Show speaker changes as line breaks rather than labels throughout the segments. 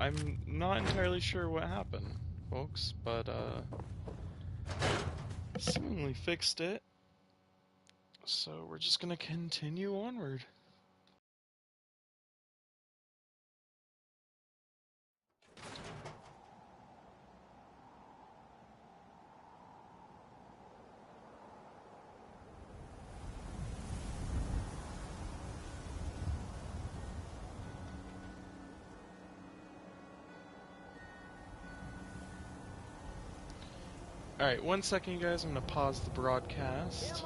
I'm not entirely sure what happened, folks, but seemingly fixed it. So we're just gonna continue onward. Alright, 1 second, you guys. I'm gonna pause the broadcast.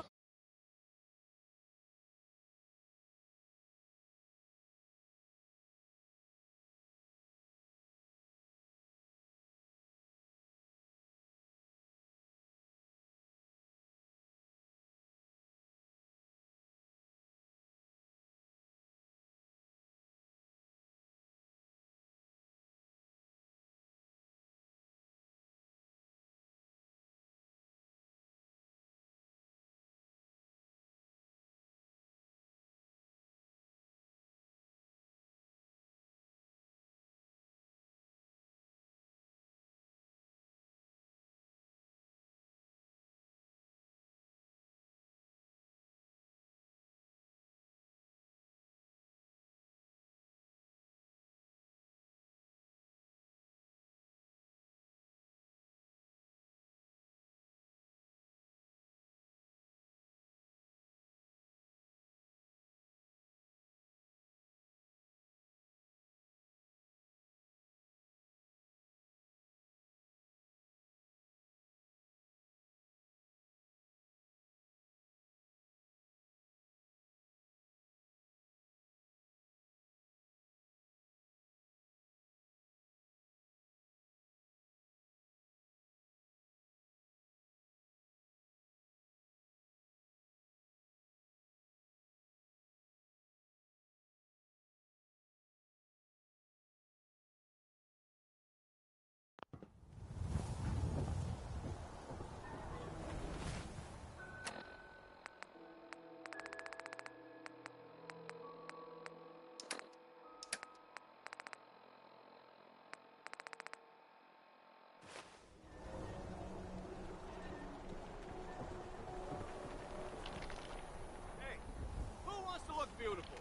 Beautiful.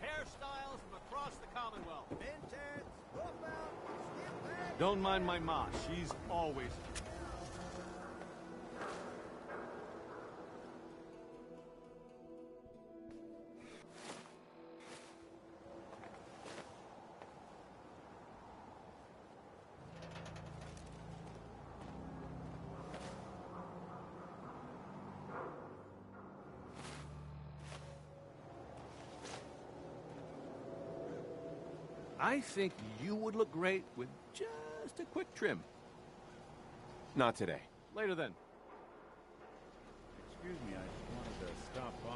Hairstyles from across the Commonwealth.
Vintage, whoop out, skip back.
Don't mind my ma. She's always... I think you would look great with just a quick trim.
Not today.
Later then.
Excuse me, I just wanted to stop by.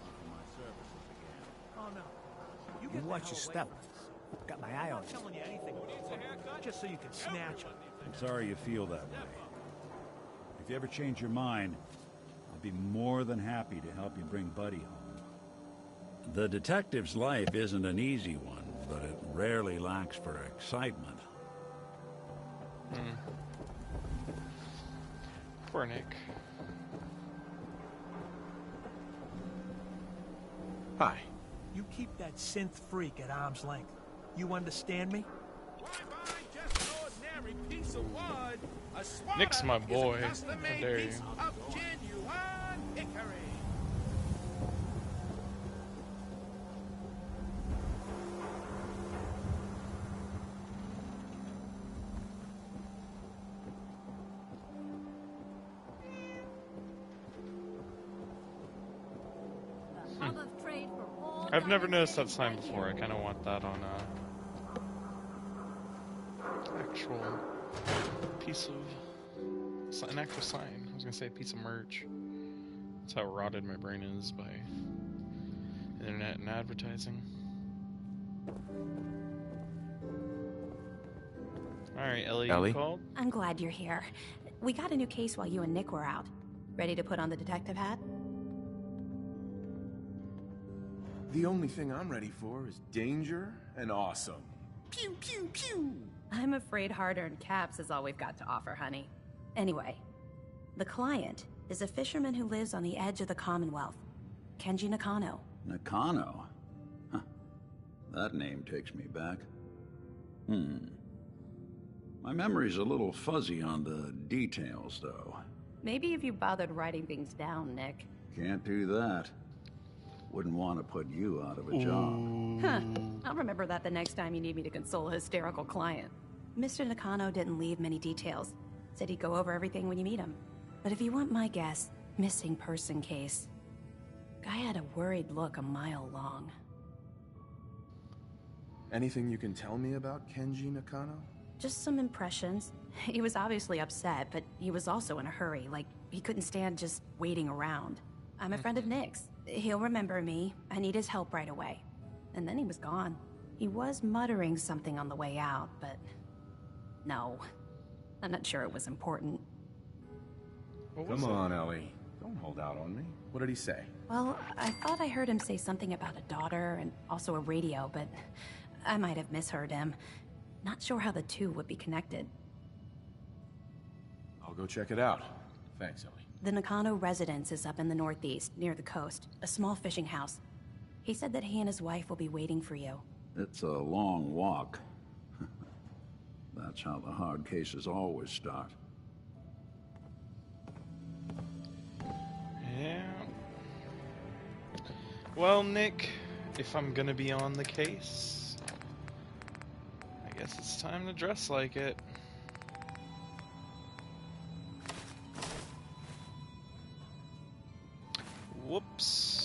Offer my services again.
Oh no.
You watch your step. Got my eye on
I'm
you.
telling you anything. Just so you can snatch them.
I'm sorry you feel that way. If you ever change your mind, I'll be more than happy to help you bring Buddy home. The detective's life isn't an easy one, but it rarely lacks for excitement.
Poor Nick.
Hi.
You keep that synth freak at arm's length. You understand me?
Nick's my boy. How dare you? I've never noticed that sign before. I kind of want that on actual piece of an actual sign. I was gonna say a piece of merch. That's how rotted my brain is by internet and advertising. All right, Ellie,
Ellie?
you called?
I'm glad you're here. We got a new case while you and Nick were out. Ready to put on the detective hat?
The only thing I'm ready for is danger and awesome.
Pew, pew, pew.
I'm afraid hard-earned caps is all we've got to offer, honey. Anyway, the client is a fisherman who lives on the edge of the Commonwealth, Kenji Nakano.
Nakano? Huh. That name takes me back. My memory's a little fuzzy on the details, though.
Maybe if you bothered writing things down, Nick.
Can't do that. Wouldn't want to put you out of a job.
Huh. I'll remember that the next time you need me to console a hysterical client. Mr. Nakano didn't leave many details. Said he'd go over everything when you meet him. But if you want my guess, missing person case. Guy had a worried look a mile long.
Anything you can tell me about Kenji Nakano?
Just some impressions. He was obviously upset, but he was also in a hurry, like he couldn't stand just waiting around. I'm a friend of Nick's. He'll remember me. I need his help right away. And then he was gone. He was muttering something on the way out, but... no. I'm not sure it was important.
Come on, Ellie. Don't hold out on me. What did he say?
Well, I thought I heard him say something about a daughter and also a radio, but I might have misheard him. Not sure how the two would be connected.
I'll go check it out. Thanks, Ellie.
The Nakano residence is up in the northeast, near the coast. A small fishing house. He said that he and his wife will be waiting for you.
It's a long walk. That's how the hard cases always start.
Yeah. Well, Nick, if I'm gonna be on the case, I guess it's time to dress like it. Whoops.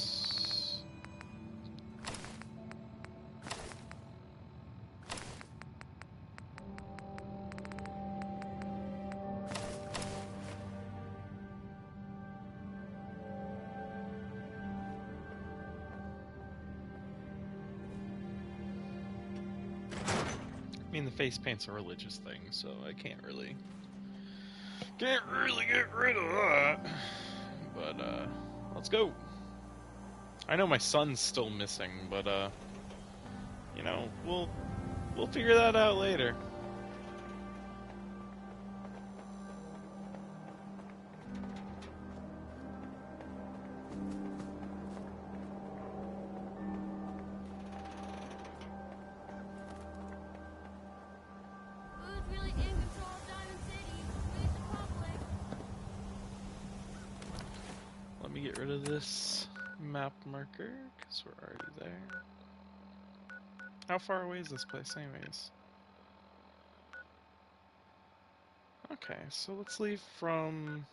I mean, the face paint's a religious thing, so I can't really get rid of that. But, let's go. I know my son's still missing, but, you know, we'll figure that out later.
Who's really in control of Diamond City? Who's the public?
Let me get rid of this map marker, because we're already there. How far away is this place anyways? Okay, so let's leave from...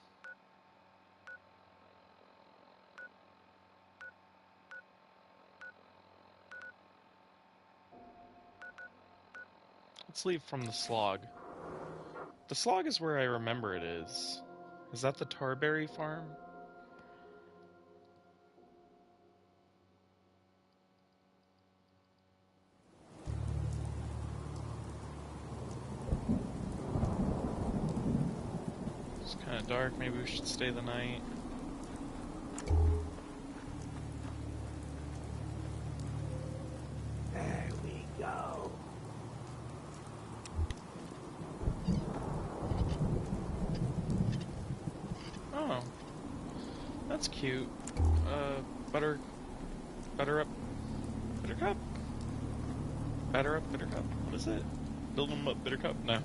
let's leave from the slog. The slog is where I remember it is. Is that the Tarberry farm? It's kind of dark, maybe we should stay the night.
There we go.
Oh, that's cute. Buttercup? Buttercup? What is it? Build 'em up, Buttercup? No.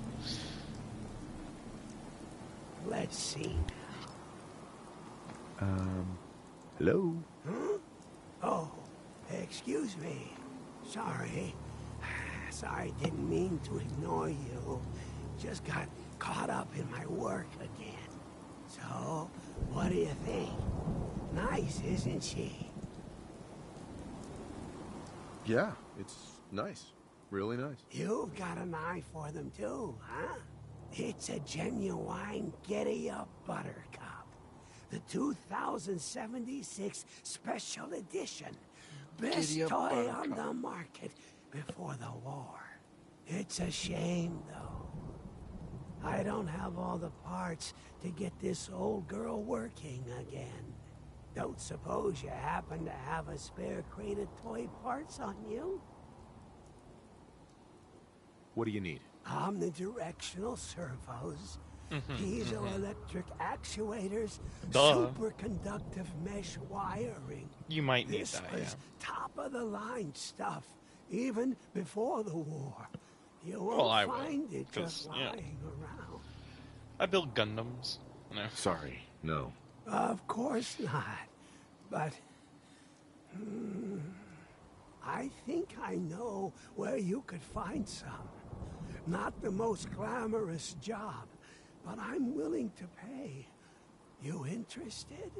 Let's see.
Hello?
Huh? Oh, excuse me. Sorry. Sorry, didn't mean to ignore you. Just got caught up in my work again. So, what do you think? Nice, isn't she?
Yeah, it's nice. Really nice.
You've got an eye for them too, huh? It's a genuine giddy-up buttercup. The 2076 special edition. Best
Giddy-up
toy on
buttercup.
the market before the war. It's a shame, though. I don't have all the parts to get this old girl working again. Don't suppose you happen to have a spare crate of toy parts on you?
What do you need?
Omnidirectional servos, piezoelectric actuators,
Duh.
superconductive mesh wiring.
You might need
This
that,
was
yeah.
top-of-the-line stuff, even before the war. You won't
Well, I will,
find it just
'cause, yeah.
lying around.
I build Gundams. No.
Sorry, no.
Of course not. But I think I know where you could find some. Not the most glamorous job, but I'm willing to pay. You interested?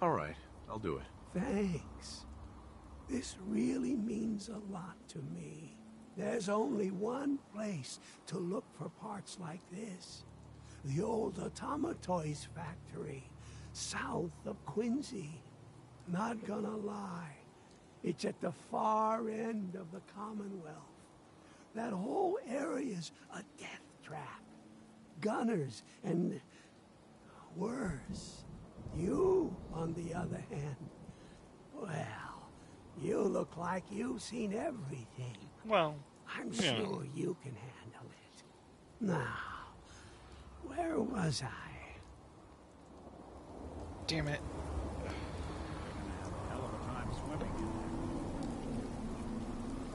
All right, I'll do it.
Thanks. This really means a lot to me. There's only one place to look for parts like this. The old Automatoys factory, south of Quincy. Not gonna lie, it's at the far end of the Commonwealth. That whole area's a death trap. Gunners and worse. You, on the other hand, well, you look like you've seen everything.
Well,
I'm
yeah.
sure you can handle it. Now, where was I?
damn it.
Hell of a time swimming.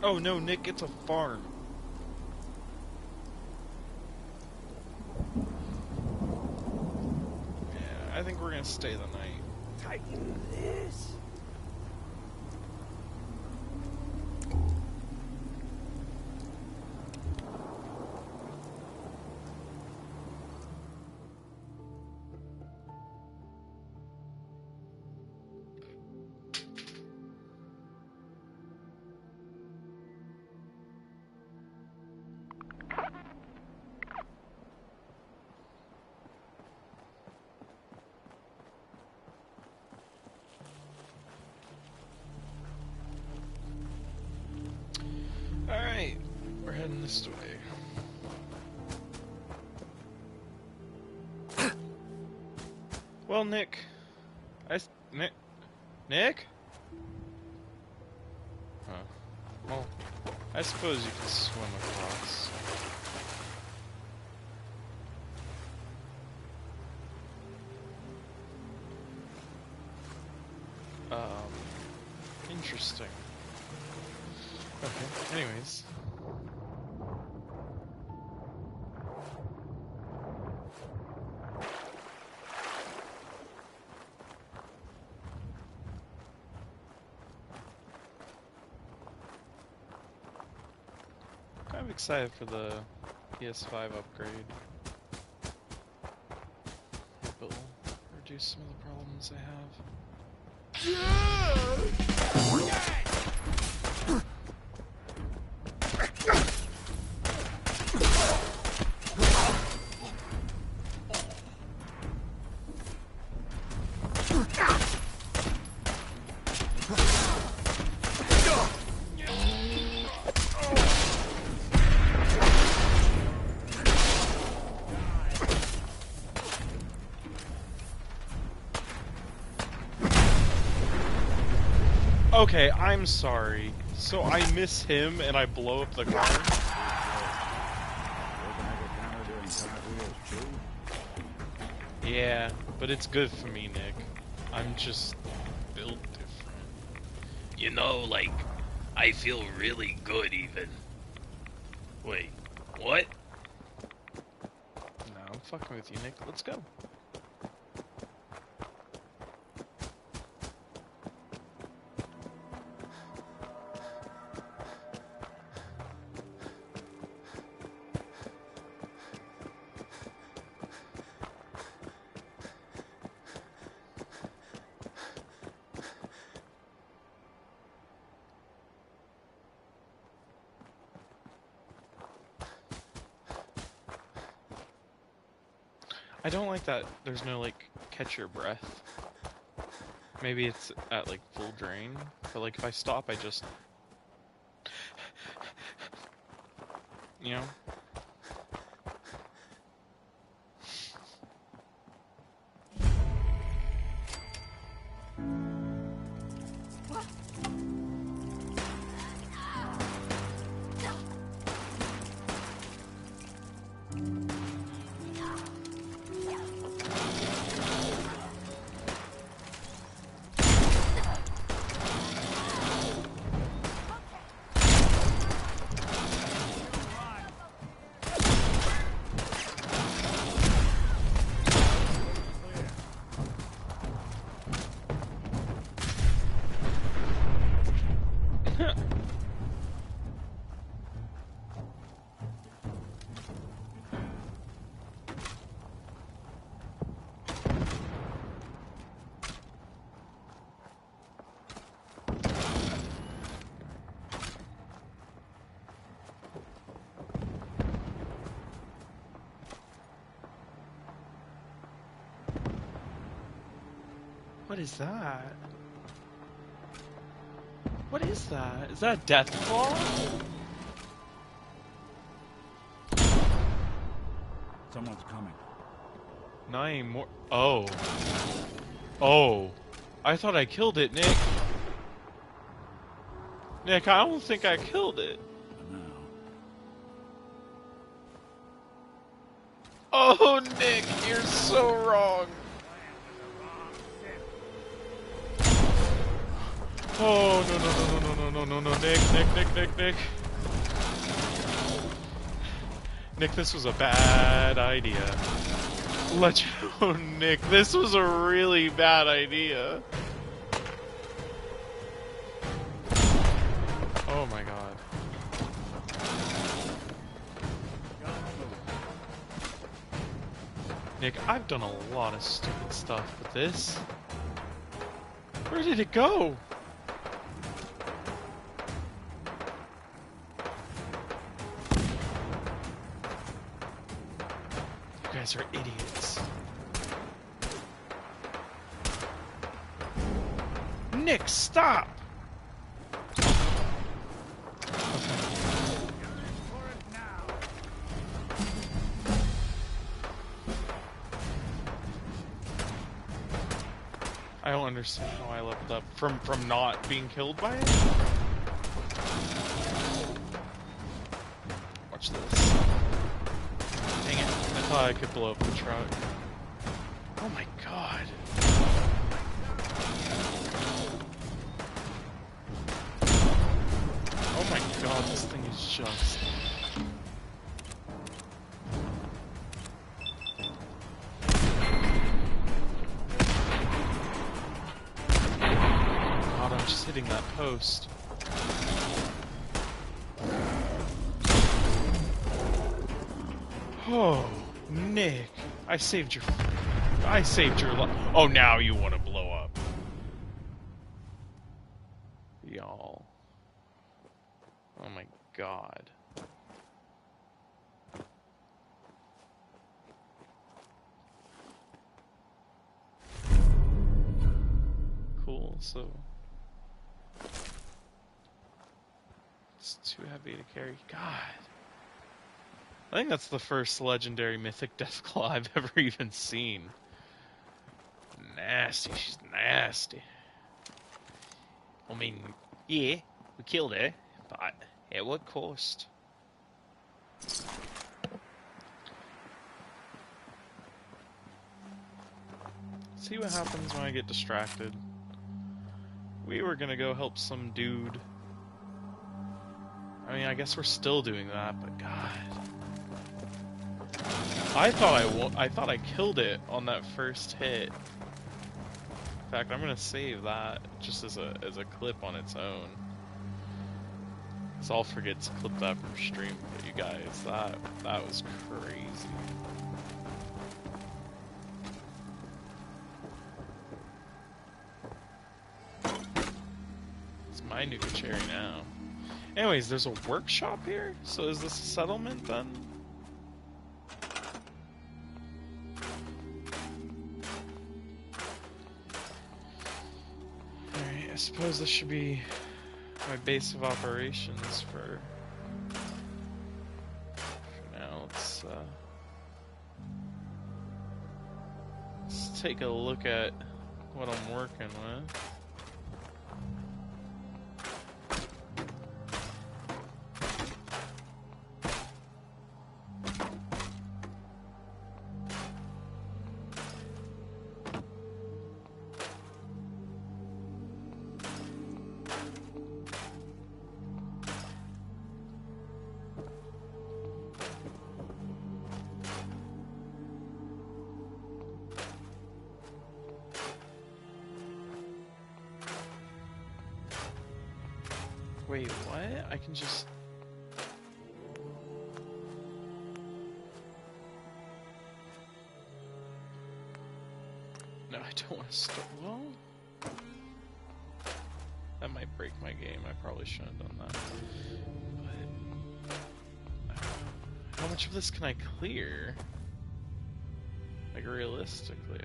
Oh no, Nick, it's a farm. Yeah, I think we're gonna stay the night.
Tighten this.
Alright, we're heading this way. Well, Nick, Nick? Huh. Well, I suppose you can swim across. Interesting. Okay, anyways. I'm excited for the PS5 upgrade. Hope it'll reduce some of the problems I have. Okay, I'm sorry. So I miss him and I blow up the car? Yeah, but it's good for me, Nick. I'm just built different.
You know, like, I feel really good even. Wait, what?
No, I'm fucking with you, Nick. Let's go. I don't like that there's no, like, catch your breath. Maybe it's at, like, full drain, but, like, if I stop, I just... You know? What is that? What is that? Is that Death Claw?
Someone's coming.
9 more. Oh. Oh. I thought I killed it, Nick. Nick, I don't think I killed it.
No.
Oh, Nick, you're so wrong. Oh, no, Nick. Nick, this was a bad idea. Nick, this was a really bad idea. Oh my god. Nick, I've done a lot of stupid stuff, but this... Where did it go? You guys are idiots. Nick, stop! I don't understand how I leveled up from not being killed by it. Watch this. Dang it. I thought I could blow up the truck. Oh my god. Oh my god, this thing is just... God, I'm just hitting that post. Oh, Nick, I saved your life. Oh, now you want to blow up. Y'all. Oh my god. Cool, so... It's too heavy to carry. God. I think that's the first legendary mythic Deathclaw I've ever even seen. Nasty, she's nasty. I mean, yeah, we killed her, but at what cost? See what happens when I get distracted. We were gonna go help some dude. I mean, I guess we're still doing that, but God. I thought I killed it on that first hit. In fact, I'm gonna save that just as a clip on its own. So I'll forget to clip that from stream, but you guys, that was crazy. It's my new cherry now. Anyways, there's a workshop here? So is this a settlement then? Alright, I suppose this should be my base of operations for now. Let's take a look at what I'm working with. Wait, what? I can just... No, I don't want to start... Well... That might break my game. I probably shouldn't have done that. But... How much of this can I clear? Like, realistically,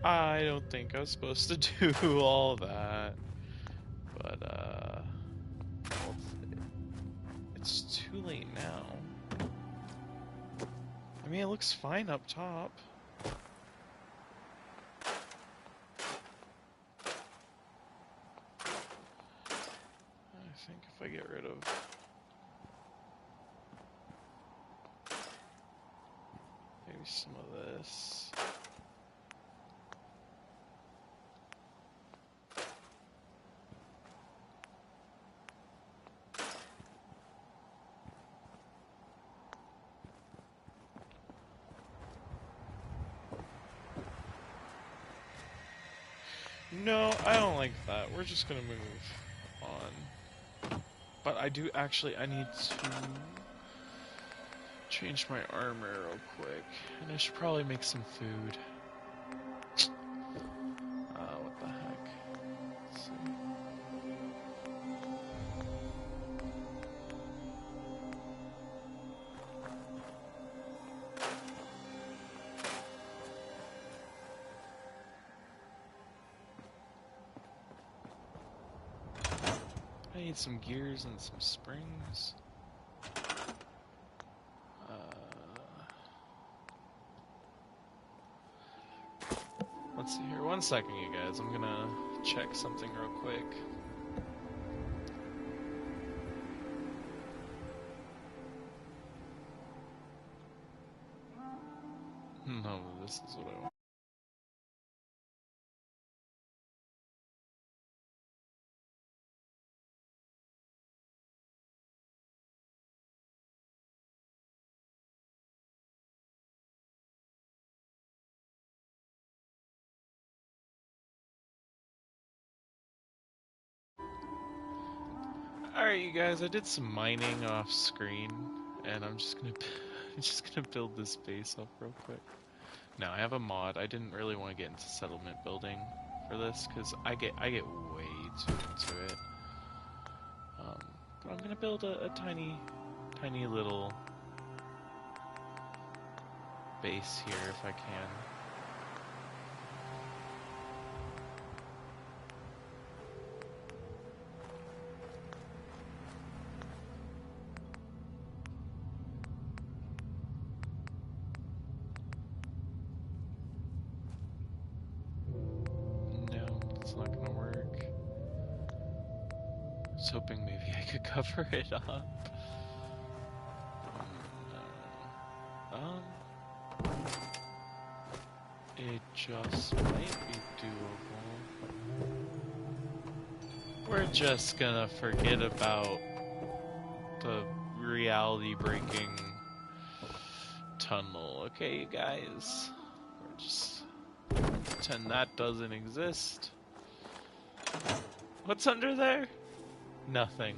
I don't think I was supposed to do all that. But, it's too late now. I mean, it looks fine up top. I think if I get rid of... maybe some of this... No, I don't like that. We're just gonna move on. But I do actually, I need to change my armor real quick. And I should probably make some food. What the heck? Let's see. I need some gears and some springs. Let's see here. 1 second, you guys. I'm gonna check something real quick. No, this is what I want. Alright, you guys, I did some mining off screen, and I'm just gonna build this base up real quick. Now, I have a mod. I didn't really want to get into settlement building for this, because I get way too into it. But I'm gonna build a tiny little base here if I can. Not gonna work. I was hoping maybe I could cover it up. It just might be doable. We're just gonna forget about the reality-breaking tunnel, okay, you guys? We're just pretend that doesn't exist. What's under there? Nothing.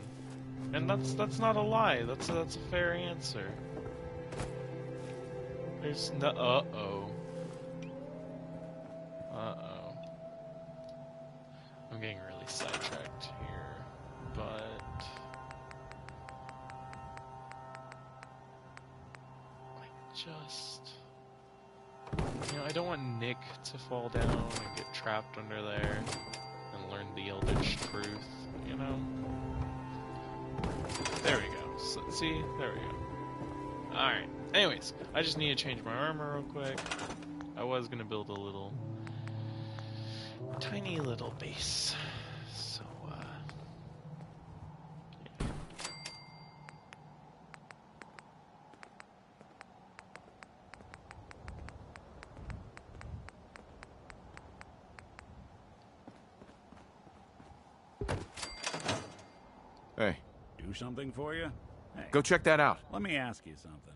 And that's not a lie. That's a fair answer. There's no... Uh-oh. Uh-oh. I'm getting really sidetracked here, but... I just... You know, I don't want Nick to fall down and get trapped under there. And learn the Eldritch truth, you know? There we go. So, see? There we go. Alright. Anyways, I just need to change my armor real quick. I was gonna build a tiny little base. So, yeah.
Hey.
Do something for you? Hey,
Go check that out.
let me ask you something.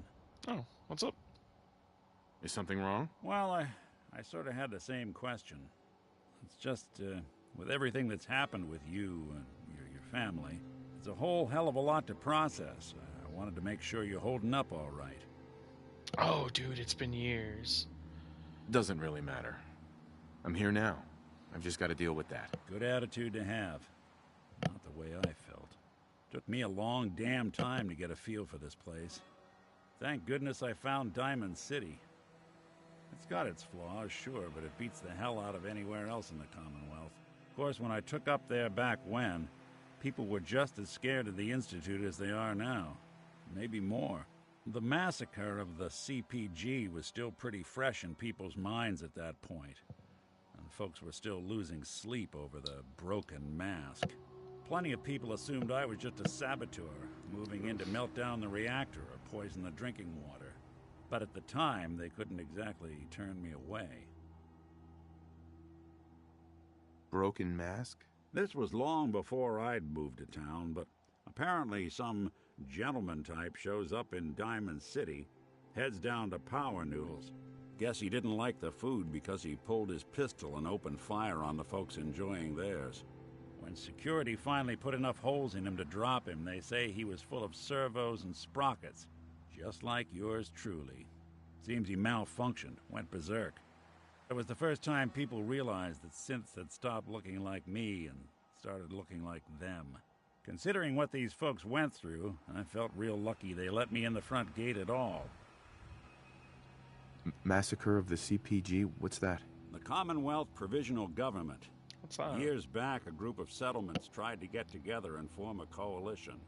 Oh, what's up?
Is something wrong?
Well, I sort of had the same question. It's just, With everything that's happened with you and your family, it's a whole hell of a lot to process. I wanted to make sure you're holding up all right.
Oh, dude, it's been years.
Doesn't really matter. I'm here now. I've just got to deal with that.
Good attitude to have. Not the way I felt. Took me a long damn time to get a feel for this place. Thank goodness I found Diamond City. It's got its flaws, sure, but it beats the hell out of anywhere else in the Commonwealth. Of course, when I took up there back when, people were just as scared of the Institute as they are now. Maybe more. The massacre of the CPG was still pretty fresh in people's minds at that point. And folks were still losing sleep over the broken mask. Plenty of people assumed I was just a saboteur, moving in to melt down the reactor or poison the drinking water. But at the time, they couldn't exactly turn me away.
Broken mask?
This was long before I'd moved to town, but apparently some gentleman type shows up in Diamond City, heads down to Power Noodles. Guess he didn't like the food because he pulled his pistol and opened fire on the folks enjoying theirs. When security finally put enough holes in him to drop him, they say he was full of servos and sprockets, just like yours truly. Seems he malfunctioned, went berserk. It was the first time people realized that synths had stopped looking like me and started looking like them. Considering what these folks went through, I felt real lucky they let me in the front gate at all.
Massacre of the CPG? What's that?
The Commonwealth Provisional Government.
What's that?
Years back, a group of settlements tried to get together and form a coalition.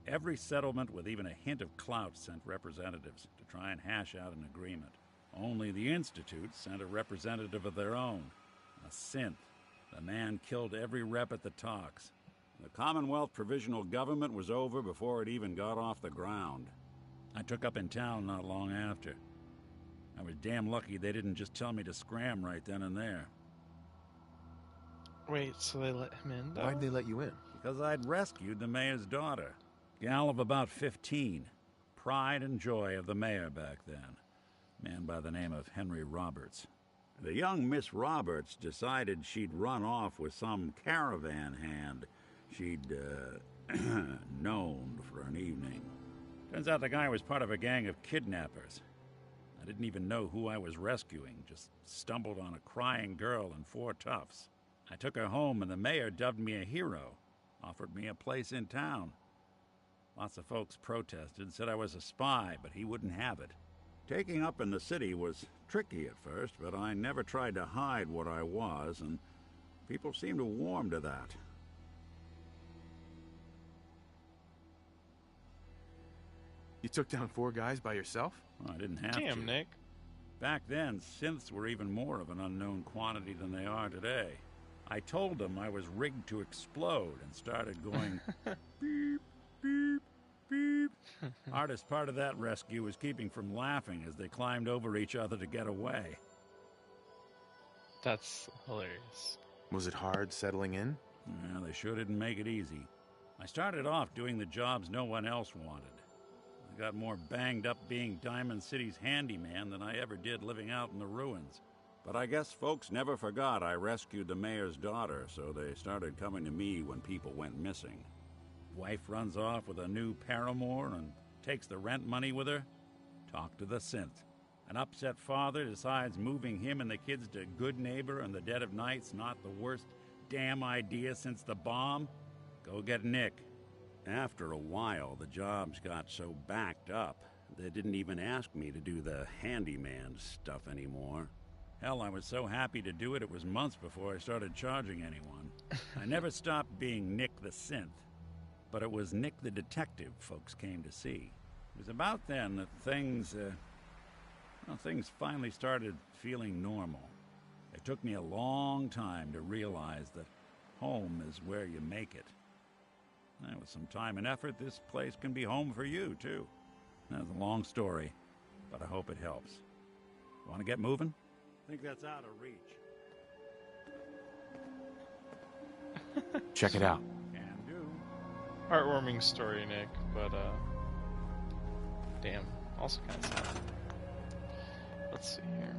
Every settlement with even a hint of clout sent representatives to try and hash out an agreement. Only the Institute sent a representative of their own, a synth. The man killed every rep at the talks. The Commonwealth Provisional Government was over before it even got off the ground. I took up in town not long after. I was damn lucky they didn't just tell me to scram right then and there.
Wait, so they let him in, though?
Why'd they let you in?
Because I'd rescued the mayor's daughter. Gal of about 15. Pride and joy of the mayor back then. Man by the name of Henry Roberts. The young Miss Roberts decided she'd run off with some caravan hand she'd, known for an evening. Turns out the guy was part of a gang of kidnappers. I didn't even know who I was rescuing, just stumbled on a crying girl and 4 toughs. I took her home and the mayor dubbed me a hero, offered me a place in town. Lots of folks protested, said I was a spy, but he wouldn't have it. Taking up in the city was tricky at first, but I never tried to hide what I was, and people seemed to warm to that.
You took down 4 guys by yourself?
Well, I didn't have to.
Damn, Nick.
Back then, synths were even more of an unknown quantity than they are today. I told them I was rigged to explode and started going beep, beep, beep. Hardest part of that rescue was keeping from laughing as they climbed over each other to get away.
That's hilarious.
Was it hard settling in?
Yeah, they sure didn't make it easy. I started off doing the jobs no one else wanted. I got more banged up being Diamond City's handyman than I ever did living out in the ruins. But I guess folks never forgot I rescued the mayor's daughter, so they started coming to me when people went missing. Wife runs off with a new paramour and takes the rent money with her. Talk to the synth. An upset father decides moving him and the kids to Good Neighbor in the dead of night's not the worst damn idea since the bomb. Go get Nick. After a while, the jobs got so backed up, they didn't even ask me to do the handyman stuff anymore. Hell, I was so happy to do it, it was months before I started charging anyone. I never stopped being Nick the Synth, but it was Nick the Detective folks came to see. It was about then that things finally started feeling normal. It took me a long time to realize that home is where you make it. And with some time and effort, this place can be home for you, too. That's a long story, but I hope it helps. Want to get moving? I think that's out of reach.
Check it out.
Can do.
Heartwarming story, Nick, but, damn, also kind of sad. Let's see here.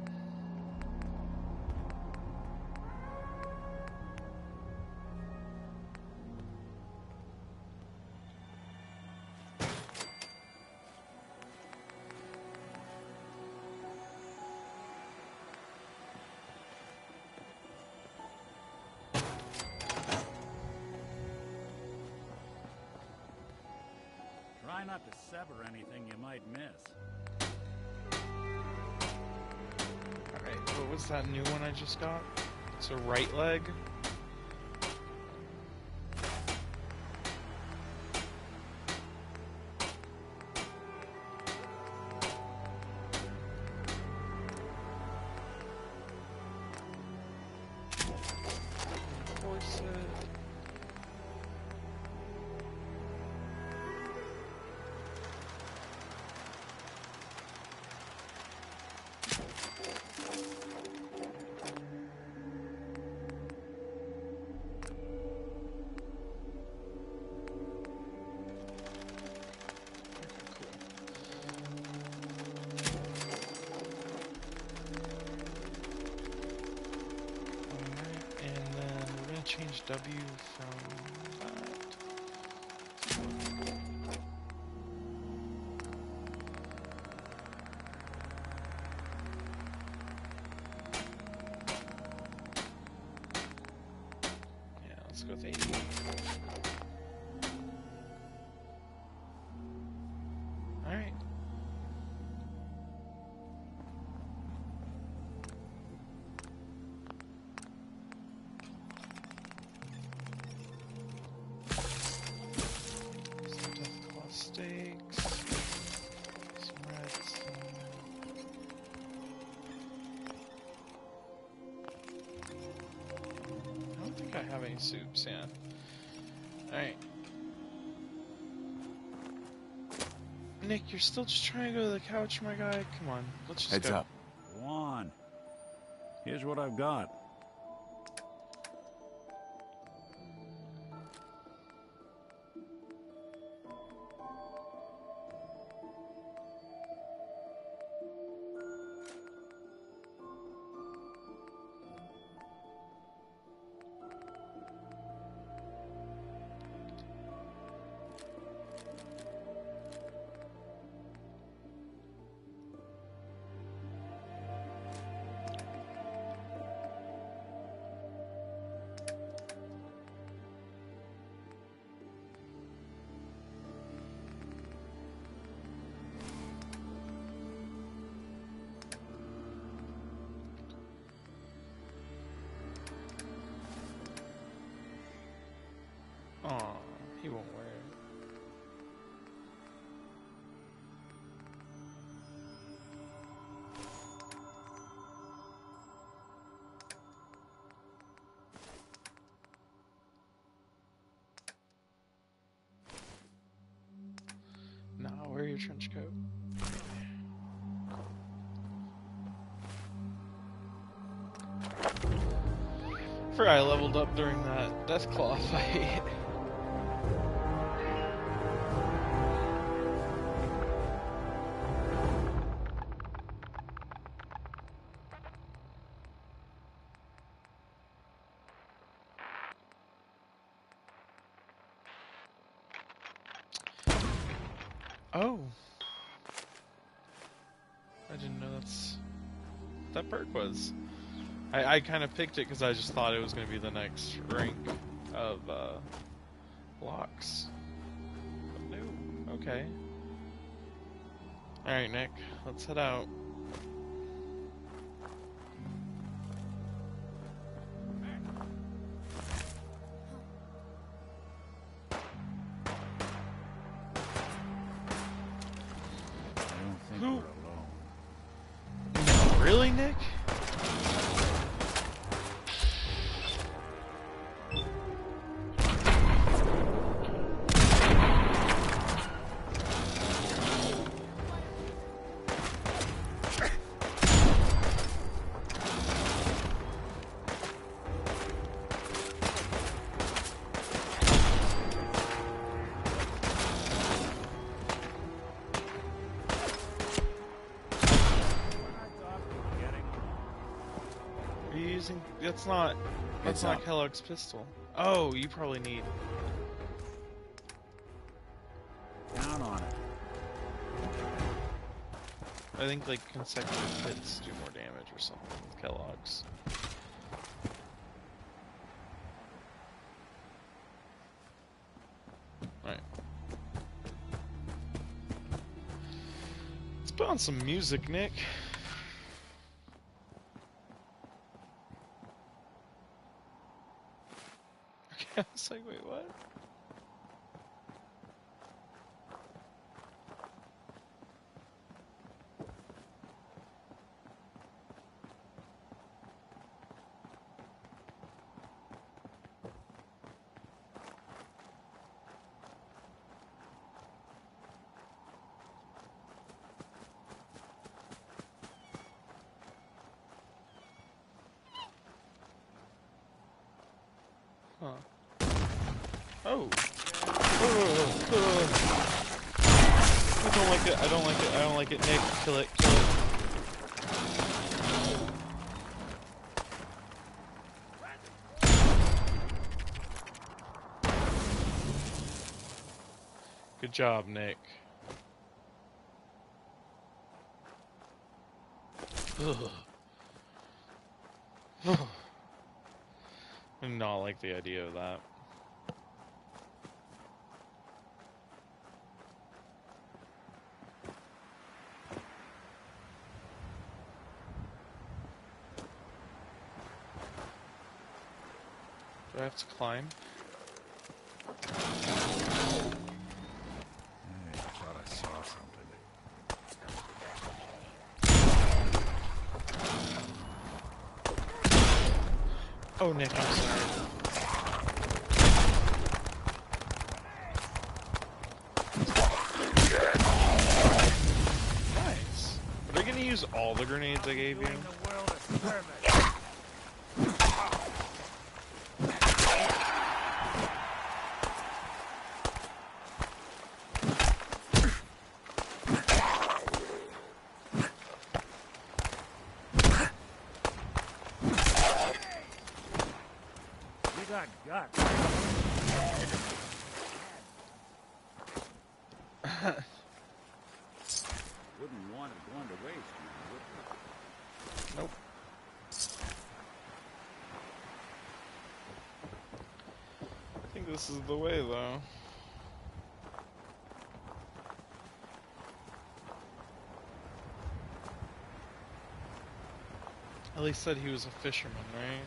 Try not to sever anything you might miss.
Alright, what was that new one I just got? It's a right leg. Change W from that. Yeah, let's go with 80. Alright. Steaks, some reds. I don't think I have any soups yet. Alright. Nick, you're still just trying to go to the couch, my guy? Come on, let's just
Heads
go.
up.
Go on. Here's what I've got.
Aw, he won't wear it. Nah, wear your trench coat. Forgot I leveled up during that Deathclaw fight. Oh. I didn't know that perk was. I kind of picked it because I just thought it was going to be the next rank of locks. But no, okay. Alright, Nick, let's head out.
I don't think
Who?
we're alone.
Really, Nick? Are you using? That's not
Heads
not
up.
Kellogg's pistol. Oh, you probably need.
Count on it.
I think like consecutive hits do more damage or something with Kellogg's. Right. Put on some music, Nick. Okay, I was like, wait, what? Huh. Oh. I don't like it. I don't like it. I don't like it. Nick, kill it. Kill it. Good job, Nick. Ugh. I do not like the idea of that. Do I have to climb?
I thought I saw something.
Oh, Nick, I'm sorry. Nice. Are they gonna use all the grenades I gave you?
Doing the world a service. You got guts.
Wouldn't want it going to waste, would you?
Nope. I think this is the way, though. At least said he was a fisherman, right?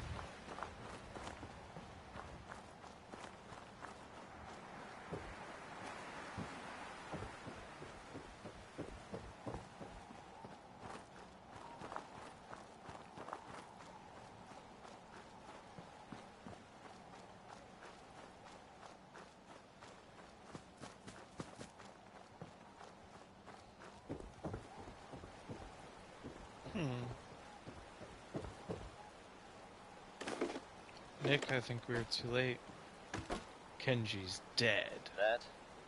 Nick, I think we're too late. Kenji's dead.
That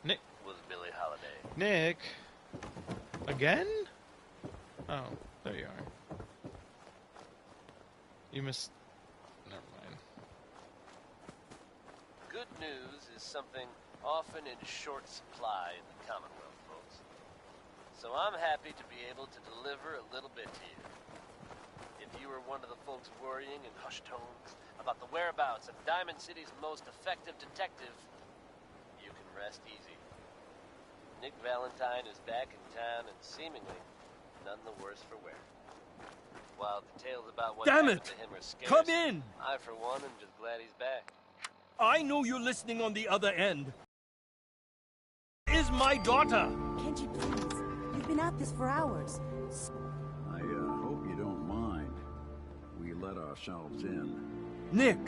Nick.
was Billie Holiday.
Nick? Again? Oh, there you are. You missed... Never mind.
Good news is something often in short supply in the Commonwealth, folks. So I'm happy to be able to deliver a little bit to you. If you were one of the folks worrying in hushed tones about the whereabouts of Diamond City's most effective detective, you can rest easy. Nick Valentine is back in town and seemingly none the worse for wear. While the tales about what
Damn
happened
it!
to him are scarce,
Come in!
I, for one, am just glad he's back.
I know you're listening on the other end. Is my daughter!
Kenji, please. You've been at this for hours.
I hope you don't mind. We let ourselves in.
Nick,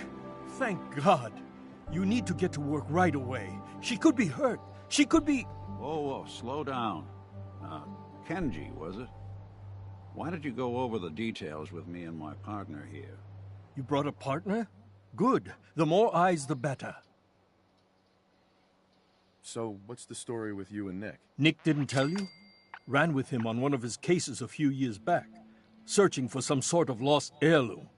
thank God. You need to get to work right away. She could be hurt. She could be...
Whoa, slow down. Kenji, was it? Why did you go over the details with me and my partner here?
You brought a partner? Good. The more eyes, the better.
So, what's the story with you and Nick?
Nick didn't tell you? Ran with him on one of his cases a few years back, searching for some sort of lost heirloom.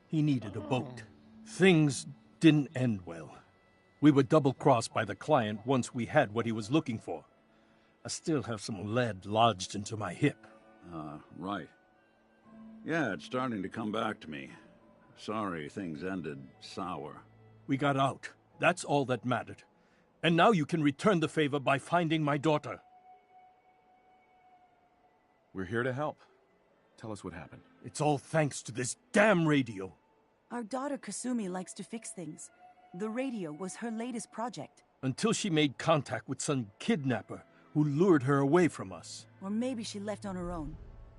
He needed a boat. Things didn't end well. We were double-crossed by the client once we had what he was looking for. I still have some lead lodged into my hip.
Right. Yeah, it's starting to come back to me. Sorry things ended sour.
We got out. That's all that mattered. And now you can return the favor by finding my daughter.
We're here to help. Tell us what happened.
It's all thanks to this damn radio.
Our daughter Kasumi likes to fix things. The radio was her latest project.
Until she made contact with some kidnapper who lured her away from us.
Or maybe she left on her own.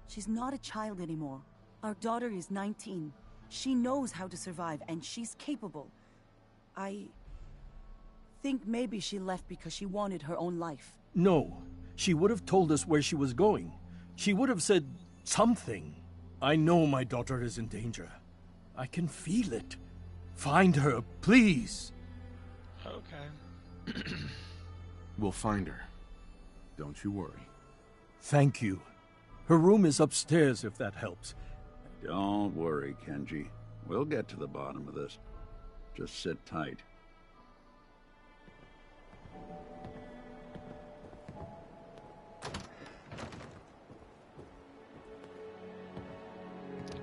She's not a child anymore. Our daughter is 19. She knows how to survive, and she's capable. I think maybe she left because she wanted her own life.
No, she would have told us where she was going. She would have said something. I know my daughter is in danger. I can feel it. Find her, please.
Okay.
We'll find her. Don't you worry.
Thank you. Her room is upstairs, if that helps.
Don't worry, Kenji. We'll get to the bottom of this. Just sit tight.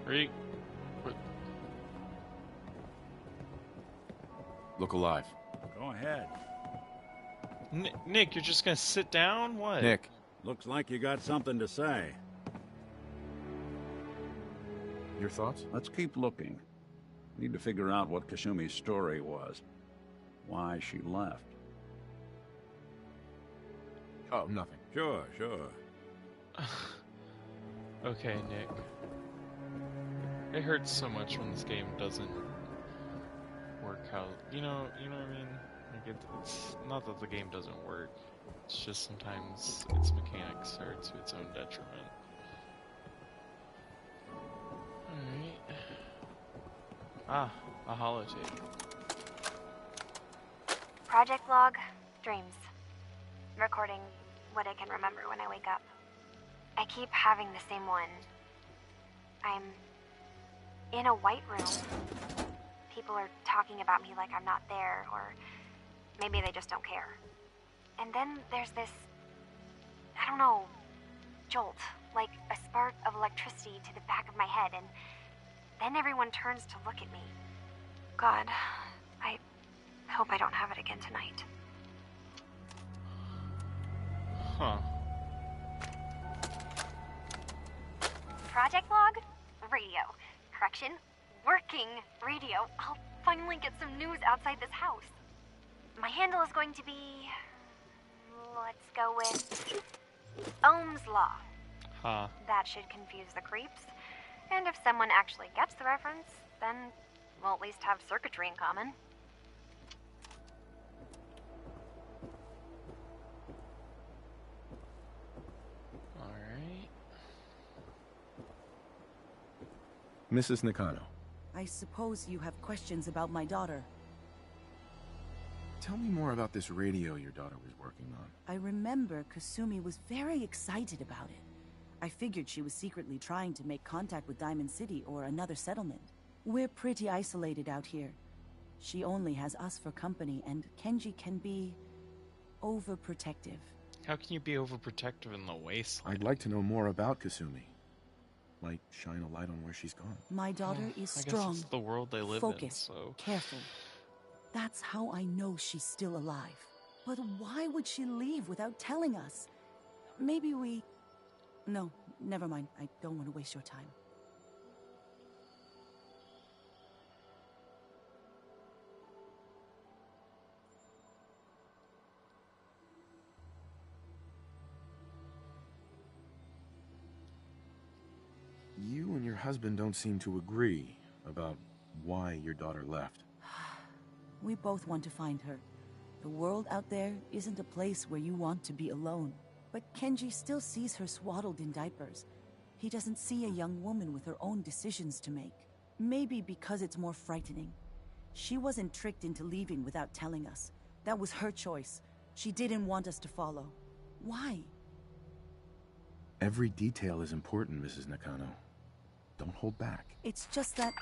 Rick.
Look alive.
Go ahead.
Nick, you're just gonna sit down? What?
Nick.
Looks like you got something to say.
Your thoughts?
Let's keep looking. Need to figure out what Kasumi's story was. Why she left.
Oh, nothing.
Sure.
Okay, Nick. It hurts so much when this game doesn't work out. You know what I mean? Like it's not that the game doesn't work. It's just sometimes its mechanics are to its own detriment. Alright. Ah, a holotape.
Project log, dreams. Recording what I can remember when I wake up. I keep having the same one. I'm in a white room. People are talking about me like I'm not there, or maybe they just don't care. And then there's this, I don't know, jolt, like a spark of electricity to the back of my head, and then everyone turns to look at me. God, I hope I don't have it again tonight.
Huh.
Project log? Radio. Correction, working radio. I'll finally get some news outside this house. My handle is going to be... let's go with... Ohm's Law.
Huh.
That should confuse the creeps. And if someone actually gets the reference, then we'll at least have circuitry in common.
Alright.
Mrs. Nakano.
I suppose you have questions about my daughter.
Tell me more about this radio your daughter was working on.
I remember Kasumi was very excited about it. I figured she was secretly trying to make contact with Diamond City or another settlement. We're pretty isolated out here. She only has us for company, and Kenji can be... overprotective.
How can you be overprotective in the wasteland?
I'd like to know more about Kasumi. Like, shine a light on where she's gone.
My daughter is
I
strong,
guess it's the world they live
focused,
in, so...
careful. That's how I know she's still alive. But why would she leave without telling us? Maybe we... No, never mind. I don't want to waste your time.
You and your husband don't seem to agree about why your daughter left.
We both want to find her. The world out there isn't a place where you want to be alone. But Kenji still sees her swaddled in diapers. He doesn't see a young woman with her own decisions to make. Maybe because it's more frightening. She wasn't tricked into leaving without telling us. That was her choice. She didn't want us to follow. Why?
Every detail is important, Mrs. Nakano. Don't hold back.
It's just that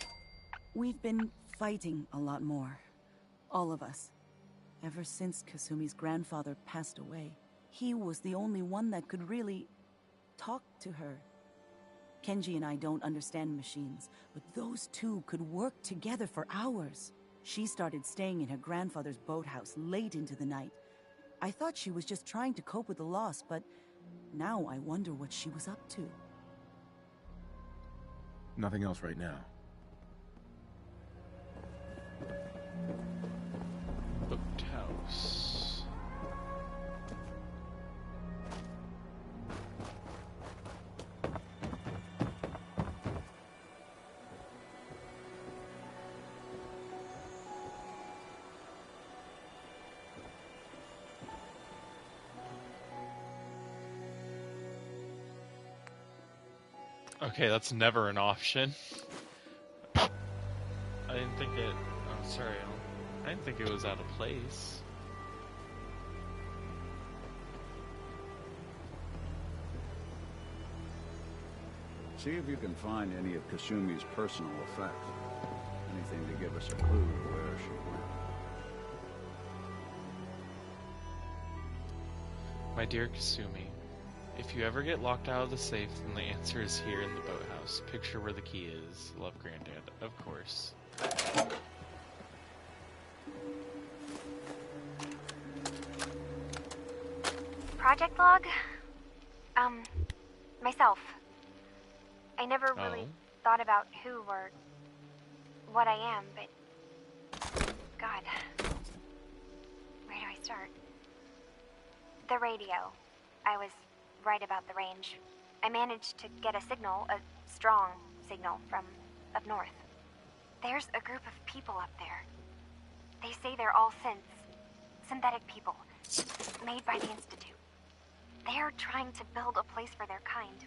we've been fighting a lot more. All of us. Ever since Kasumi's grandfather passed away. He was the only one that could really talk to her. Kenji and I don't understand machines, but those two could work together for hours. She started staying in her grandfather's boathouse late into the night. I thought she was just trying to cope with the loss, but Now I wonder what she was up to.
Nothing else right now.
Booked house. Okay, that's never an option. I didn't think it... Oh, sorry, I didn't think it was out of place.
See if you can find any of Kasumi's personal effects. Anything to give us a clue to where she went.
My dear Kasumi, if you ever get locked out of the safe, then the answer is here in the boathouse. Picture where the key is. Love, Granddad. Of course.
Project log? Myself. I never really thought about who or what I am, but... God. Where do I start? The radio. I was right about the range. I managed to get a signal, a strong signal, from up north. There's a group of people up there. They say they're all synthetic people, made by the Institute. They're trying to build a place for their kind,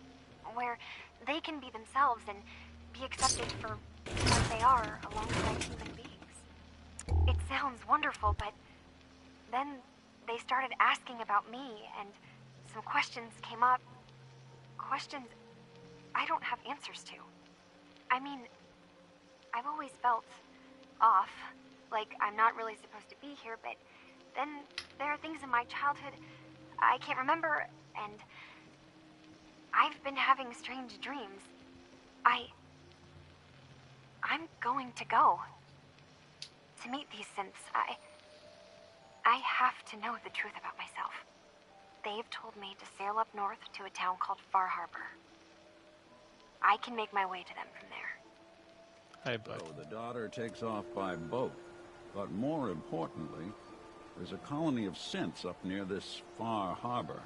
where they can be themselves and be accepted for what they are alongside human beings. It sounds wonderful, but then they started asking about me, and some questions came up. Questions I don't have answers to. I mean, I've always felt off, like I'm not really supposed to be here, but then there are things in my childhood I can't remember, and I've been having strange dreams. I'm going to go to meet these synths. I have to know the truth about myself. They've told me to sail up north to a town called Far Harbor. I can make my way to them from there.
Hi, bud.
So the daughter takes off by boat. But more importantly, there's a colony of synths up near this Far Harbor.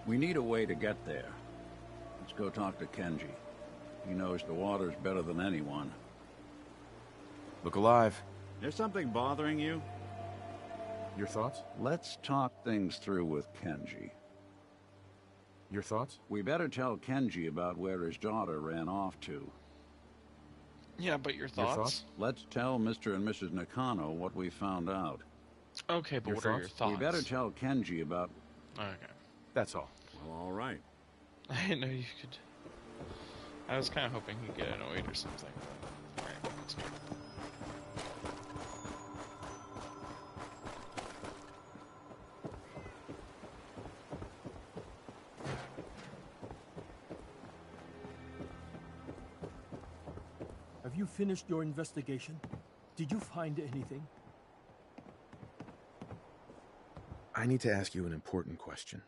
We need a way to get there. Let's go talk to Kenji. He knows the waters better than anyone.
Look alive.
There's something bothering you?
Your thoughts?
Let's talk things through with Kenji.
Your thoughts?
We better tell Kenji about where his daughter ran off to.
Yeah, but your thoughts?
Let's tell Mr. and Mrs. Nakano what we found out.
Okay, but what are your thoughts?
We better tell Kenji about...
Okay.
That's all.
Well, all right.
I didn't know you could... I was kind of hoping he'd get annoyed or something. Alright, let's go.
Have you finished your investigation? Did you find anything?
I need to ask you an important question.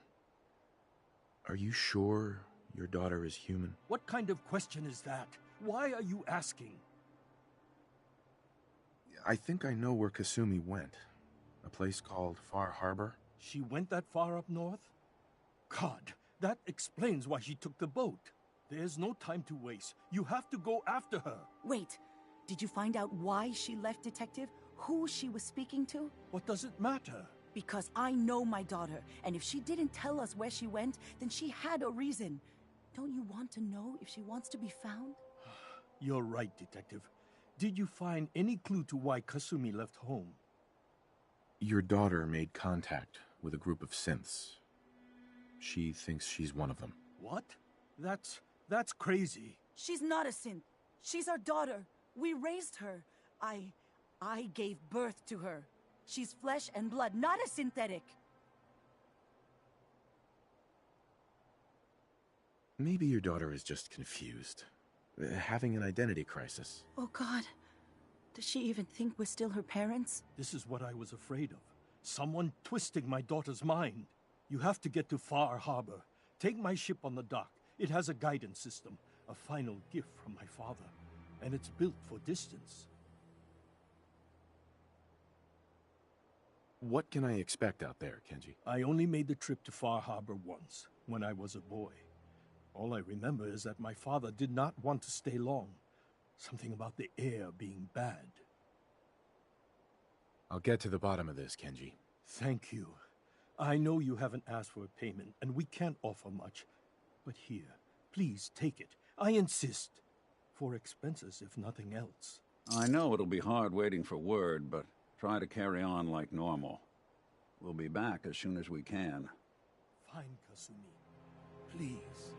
Are you sure your daughter is human?
What kind of question is that? Why are you asking?
I think I know where Kasumi went. A place called Far Harbor.
She went that far up north? God, that explains why she took the boat. There's no time to waste. You have to go after her.
Wait, did you find out why she left, Detective? Who she was speaking to?
What does it matter?
Because I know my daughter, and if she didn't tell us where she went, then she had a reason. Don't you want to know if she wants to be found?
You're right, Detective. Did you find any clue to why Kasumi left home?
Your daughter made contact with a group of synths. She thinks she's one of them.
What? That's crazy.
She's not a synth. She's our daughter. We raised her. I gave birth to her. She's flesh and blood, not a synthetic.
Maybe your daughter is just confused. Having an identity crisis.
Oh, God. Does she even think we're still her parents?
This is what I was afraid of. Someone twisting my daughter's mind. You have to get to Far Harbor. Take my ship on the dock. It has a guidance system, a final gift from my father, and it's built for distance.
What can I expect out there, Kenji?
I only made the trip to Far Harbor once, when I was a boy. All I remember is that my father did not want to stay long. Something about the air being bad.
I'll get to the bottom of this, Kenji.
Thank you. I know you haven't asked for a payment, and we can't offer much. But here, please take it. I insist. For expenses, if nothing else.
I know it'll be hard waiting for word, but try to carry on like normal. We'll be back as soon as we can.
Fine, Kasumi. Please.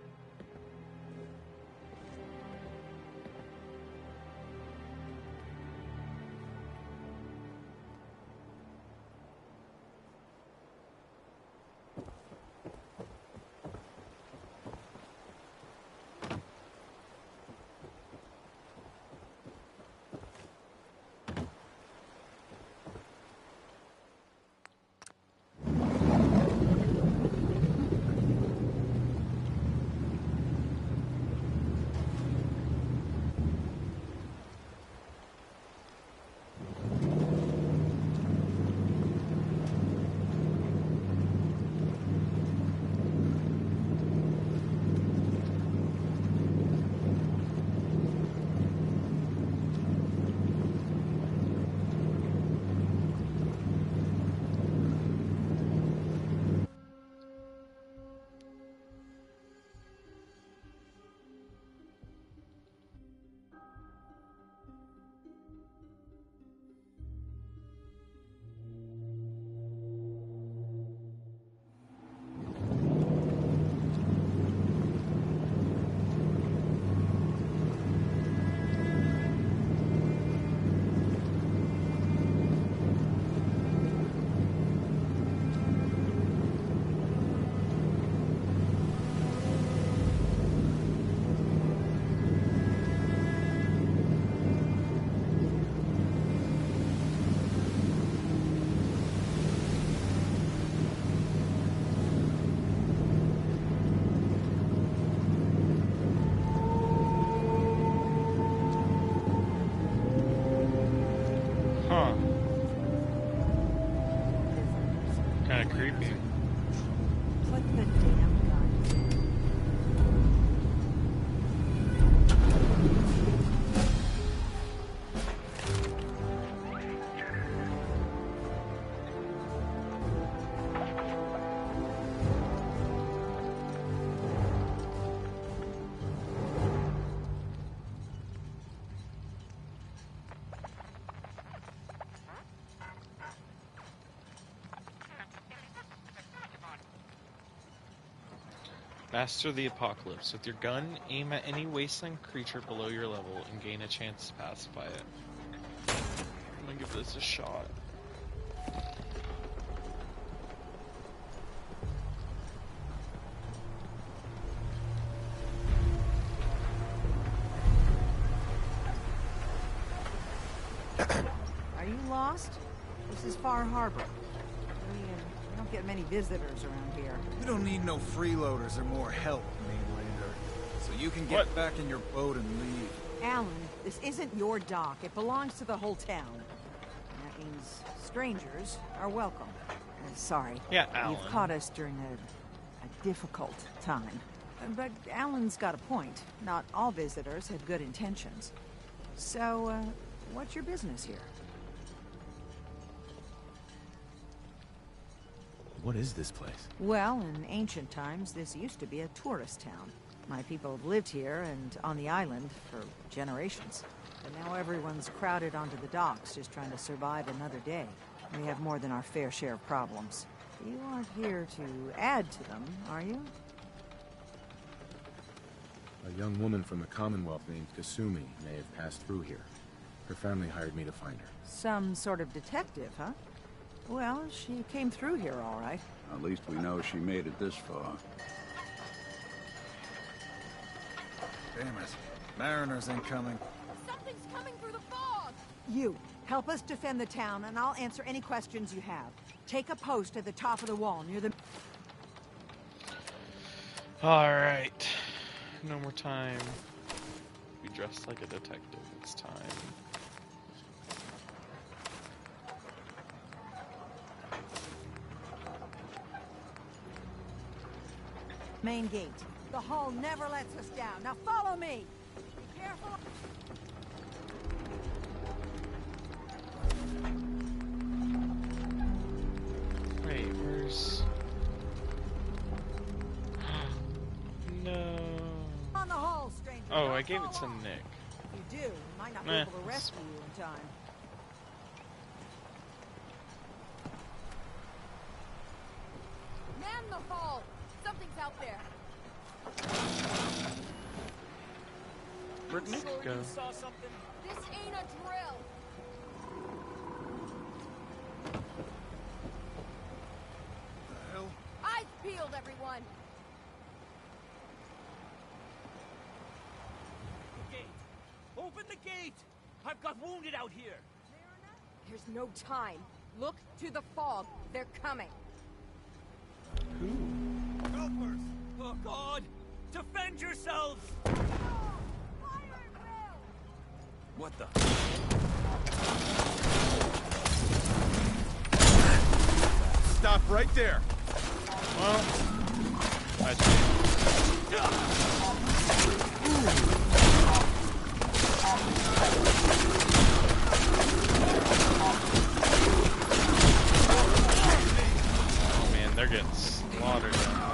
Kinda creepy.
What the damn guys?
Master the Apocalypse. With your gun, aim at any wasteland creature below your level and gain a chance to pacify it. I'm gonna give this a shot.
Are you lost? This is Far Harbor. We don't get many visitors around here.
We don't need no freeloaders or more help, mainlander. So you can get back in your boat and leave.
Alan, this isn't your dock. It belongs to the whole town. And that means strangers are welcome. Sorry.
Yeah, Alan.
You've caught us during a difficult time. But Alan's got a point. Not all visitors have good intentions. So, what's your business here?
What is this place?
Well, in ancient times, this used to be a tourist town. My people have lived here and on the island for generations. But now everyone's crowded onto the docks, just trying to survive another day. We have more than our fair share of problems. You aren't here to add to them, are you?
A young woman from the Commonwealth named Kasumi may have passed through here. Her family hired me to find her.
Some sort of detective, huh? Well, she came through here all right.
At least we know she made it this far.
Damn it. Mariners incoming.
Something's coming through the fog!
You, help us defend the town, and I'll answer any questions you have. Take a post at the top of the wall near the...
Alright. No more time. Be dressed like a detective. It's time.
Main gate. The hall never lets us down. Now follow me! Be careful!
Wait, where's... No...
On the hall, stranger.
Oh, I gave it to Nick.
If you do, we might not be able to rescue you in time.
Man the hall! Something's out there.
Where'd Nick go?
Saw something? This ain't a drill.
The hell?
Eyes peeled, everyone.
Gate! Open the gate! I've got wounded out here!
There's no time. Look to the fog. They're coming.
Helpers! Oh God! Defend yourselves!
What the?
Stop right there!
Well, oh man, they're getting slaughtered down there.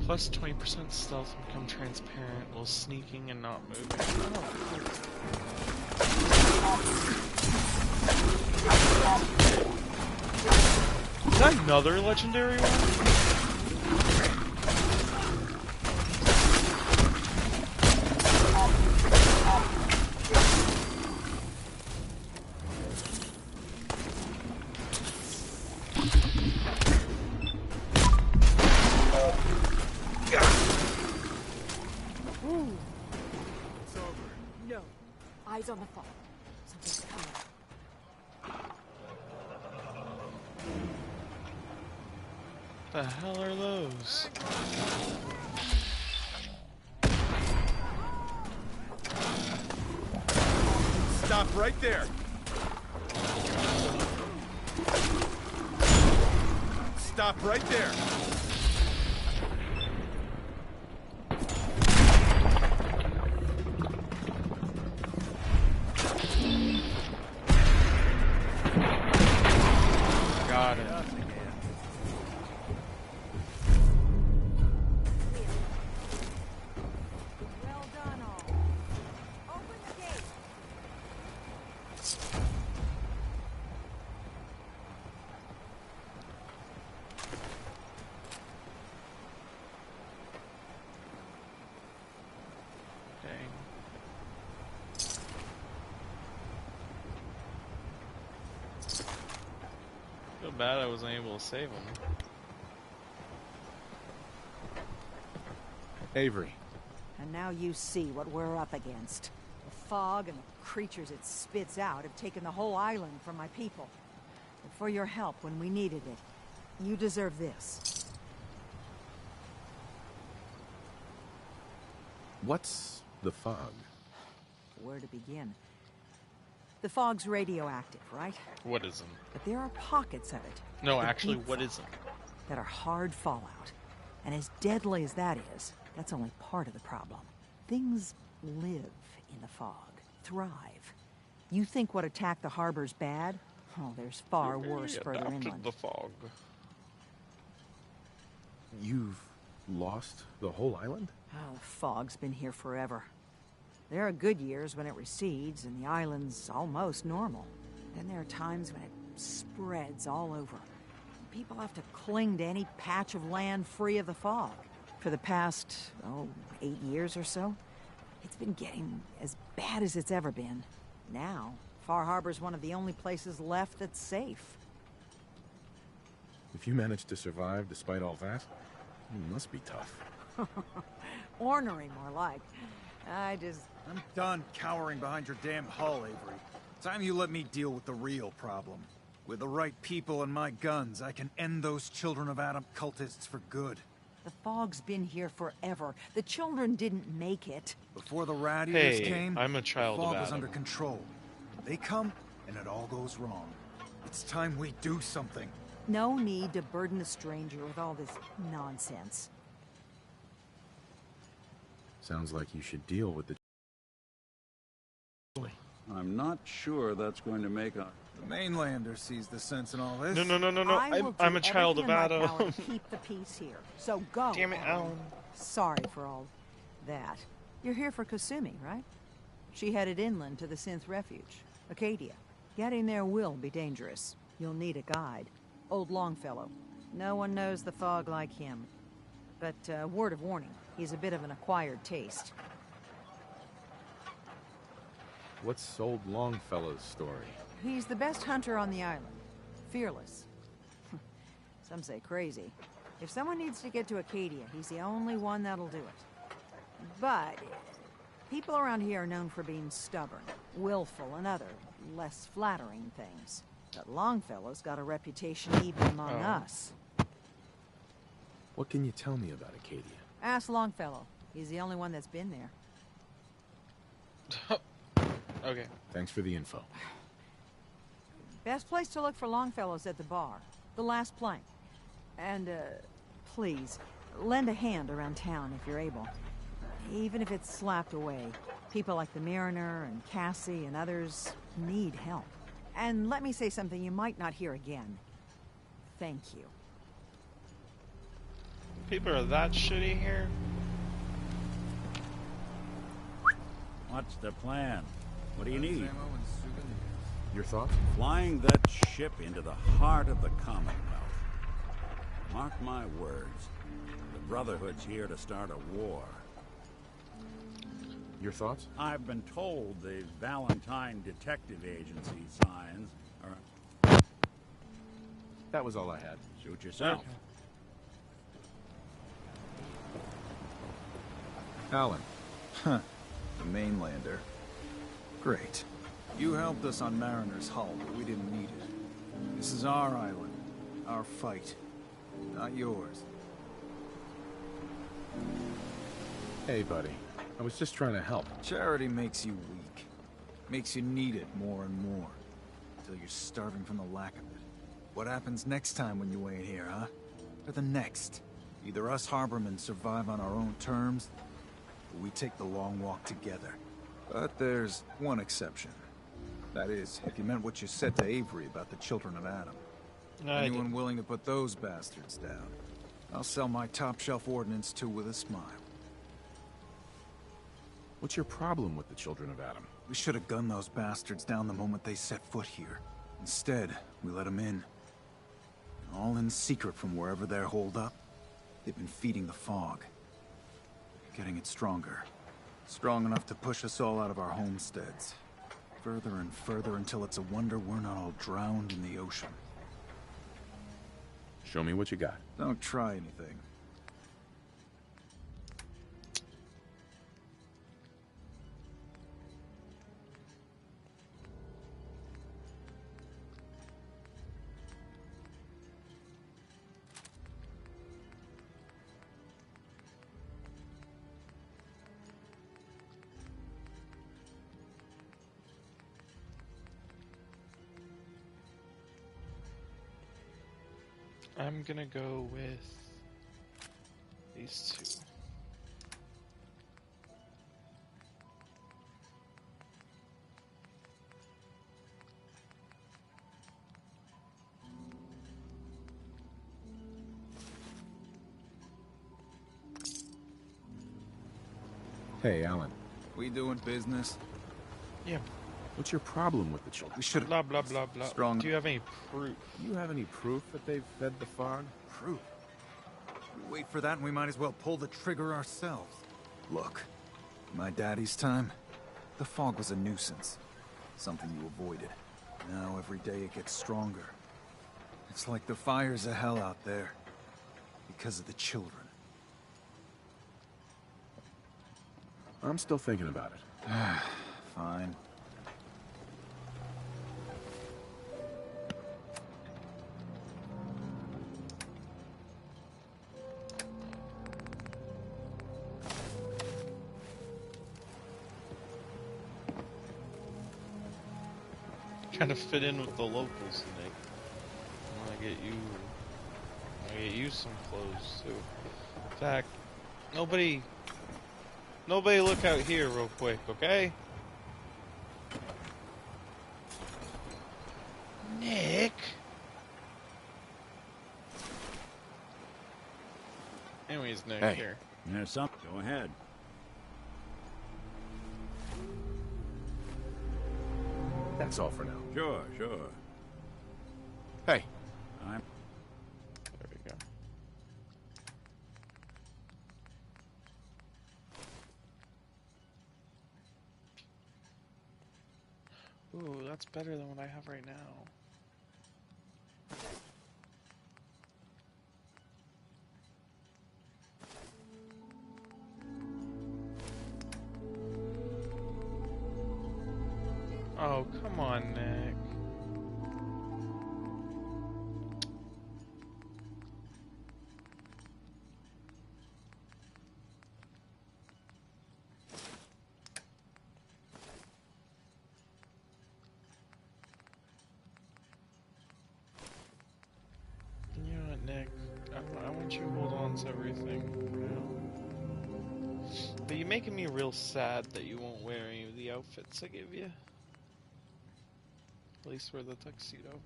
Plus 20% stealth and become transparent while sneaking and not moving. Is that another legendary one?
No. Eyes on the fog. Something's coming.
The hell are those?
Stop right there! Stop right there!
Got it.
Well done, all. Open the gate.
Dang. Feel bad I wasn't able to save him.
Avery.
And now you see what we're up against. The fog and the creatures it spits out have taken the whole island from my people. But for your help when we needed it, you deserve this.
What's the fog?
Where to begin? The fog's radioactive, right?
What isn't?
But there are pockets of it.
No,
the
actually,
deep
what
fog,
isn't?
that are hard fallout. And as deadly as that is, that's only part of the problem. Things live in the fog, thrive. You think what attacked the harbor's bad? Oh, there's far worse further
Adopted
inland.
the fog.
You've lost the whole island?
Oh, the fog's been here forever. There are good years when it recedes and the island's almost normal. Then there are times when it spreads all over. People have to cling to any patch of land free of the fog. For the past, 8 years or so, it's been getting as bad as it's ever been. Now, Far Harbor's one of the only places left that's safe.
If you managed to survive despite all that, you must be tough.
Ornery, more like.
I'm done cowering behind your damn hull, Avery. Time you let me deal with the real problem. With the right people and my guns, I can end those Children of Adam cultists for good.
The fog's been here forever. The children didn't make it.
Before the rat eaters
Hey,
came,
I'm a child
the
of
fog was
Adam.
under control. They come, and it all goes wrong. It's time we do something.
No need to burden a stranger with all this nonsense.
Sounds like you should deal with the...
I'm not sure that's going to make a...
The mainlander sees the sense in all this.
No.
I will
I'm
do
a child of
everything in my
Adam.
power to keep the peace here. So go.
Damn it, Alan.
Sorry for all that. You're here for Kasumi, right? She headed inland to the Synth Refuge, Acadia. Getting there will be dangerous. You'll need a guide. Old Longfellow. No one knows the fog like him. But word of warning, he's a bit of an acquired taste.
What's old Longfellow's story?
He's the best hunter on the island. Fearless. Some say crazy. If someone needs to get to Acadia, he's the only one that'll do it. But people around here are known for being stubborn, willful, and other, less flattering things. But Longfellow's got a reputation even among us.
What can you tell me about Acadia?
Ask Longfellow. He's the only one that's been there.
Okay.
Thanks for the info.
Best place to look for Longfellow's at the bar. The last plank. And, please, lend a hand around town if you're able. Even if it's slapped away. People like the Mariner and Cassie and others need help. And let me say something you might not hear again. Thank you.
People are that shitty here?
What's the plan? What do you need?
Your thoughts?
Flying that ship into the heart of the Commonwealth. Mark my words. The Brotherhood's here to start a war.
Your thoughts?
I've been told the Valentine Detective Agency signs are...
That was all I had.
Shoot yourself.
Alan.
Huh. The mainlander. Great. You helped us on Mariner's hull, but we didn't need it. This is our island. Our fight. Not yours.
Hey, buddy. I was just trying to help.
Charity makes you weak. Makes you need it more and more. Until you're starving from the lack of it. What happens next time when you ain't here, huh? Or the next? Either us Harbormen survive on our own terms, or we take the long walk together. But there's one exception. That is, if you meant what you said to Avery about the Children of Adam. Anyone willing to put those bastards down, I'll sell my top-shelf ordnance to with a smile.
What's your problem with the Children of Adam?
We should have gunned those bastards down the moment they set foot here. Instead, we let them in. All in secret from wherever they're holed up. They've been feeding the fog. Getting it stronger. Strong enough to push us all out of our homesteads. Further and further until it's a wonder we're not all drowned in the ocean.
Show me what you got.
Don't try anything.
I'm gonna go with these two.
Hey, Alan.
We doing business?
Yeah.
What's your problem with the children?
We should
Blah blah blah blah.
Strong.
Do you have any proof?
Do you have any proof that they've fed the fog?
Proof? We wait for that and we might as well pull the trigger ourselves. Look, my daddy's time, the fog was a nuisance. Something you avoided. Now every day it gets stronger. It's like the fires of hell out there. Because of the children.
I'm still thinking about it.
Fine.
Kind of fit in with the locals, Nick. I want to get you some clothes too. In fact, nobody look out here real quick, okay? Nick. Anyways, Nick,
Hey,
here.
There's something. Go ahead.
That's all for now.
Sure.
Hey.
I'm...
There we go. Ooh, that's better than what I have right now. Oh, come on, Nick. You know what, Nick? I want you to hold on to everything for now. But you're making me real sad that you won't wear any of the outfits I gave you. At least wear the tuxedo.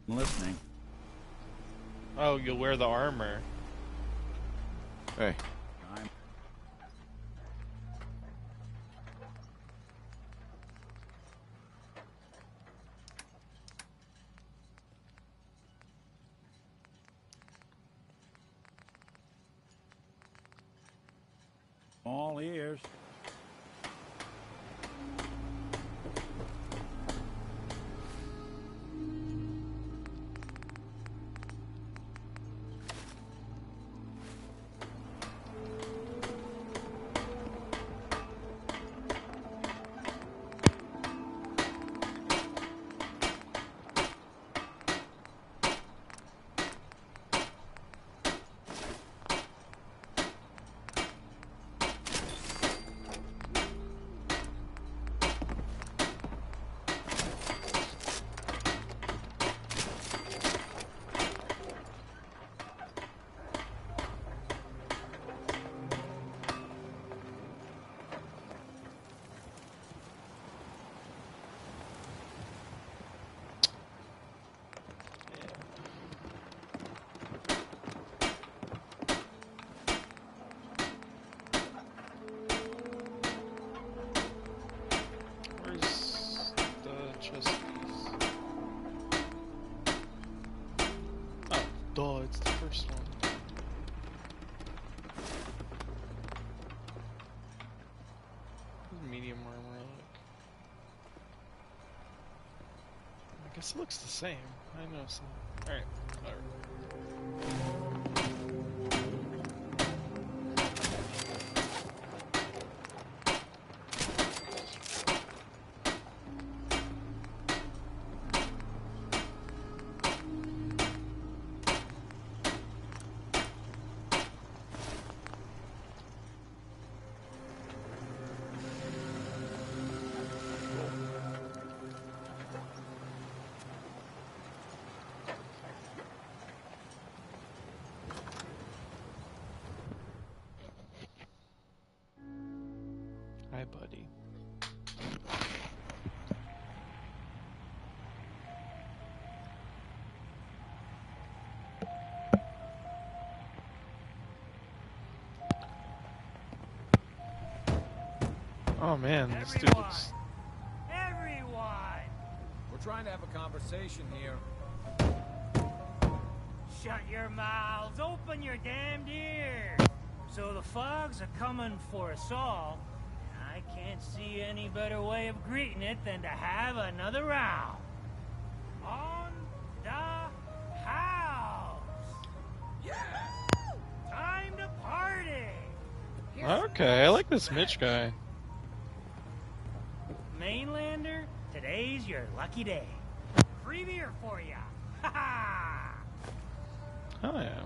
I'm listening.
Oh, you'll wear the armor.
Hey.
I'm... All ears.
Where's the chest piece? Oh, duh, it's the first one. Medium armor, look. I guess it looks the same. I know some. Alright, alright. Hi, buddy. Oh man, this dude looks...
Everyone!
We're trying to have a conversation here.
Shut your mouths, open your damned ears. So the fogs are coming for us all. I can't see any better way of greeting it than to have another round. On the house! Yeah! Time to party!
Okay, I like this Mitch guy.
Mainlander, today's your lucky day. Free beer for ya! Ha ha!
Oh yeah.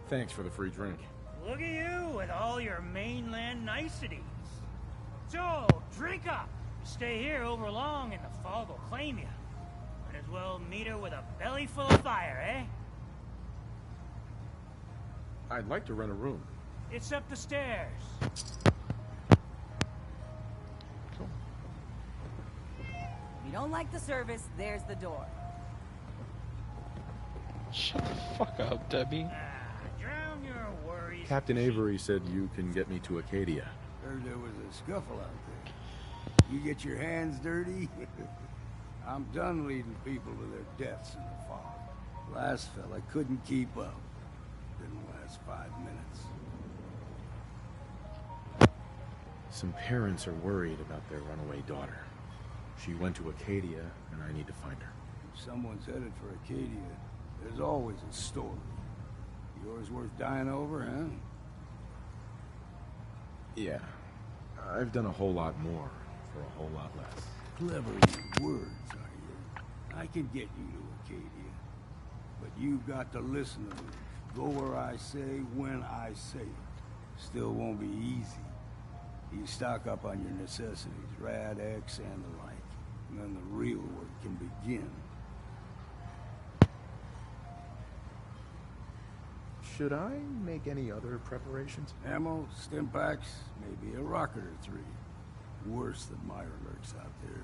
Thanks for the free drink.
Look at you with all your mainland niceties. So, drink up. Stay here over long and the fog will claim you. Might as well meet her with a belly full of fire, eh?
I'd like to rent a room.
It's up the stairs.
If you don't like the service, there's the door.
Shut the fuck up, Debbie.
Drown your worries.
Captain Avery said you can get me to Acadia.
Heard there was a scuffle out there. You get your hands dirty? I'm done leading people to their deaths in the fog. Last fella couldn't keep up. Didn't last 5 minutes.
Some parents are worried about their runaway daughter. She went to Acadia, and I need to find her.
If someone's headed for Acadia, there's always a story. Yours worth dying over, huh?
Yeah. I've done a whole lot more for a whole lot less.
Clever with words, are you? I can get you to Acadia. But you've got to listen to me. Go where I say, when I say it. Still won't be easy. You stock up on your necessities, Rad X and the like. And then the real work can begin.
Should I make any other preparations?
Ammo, stim packs, maybe a rocket or 3. Worse than Mirelurks out there.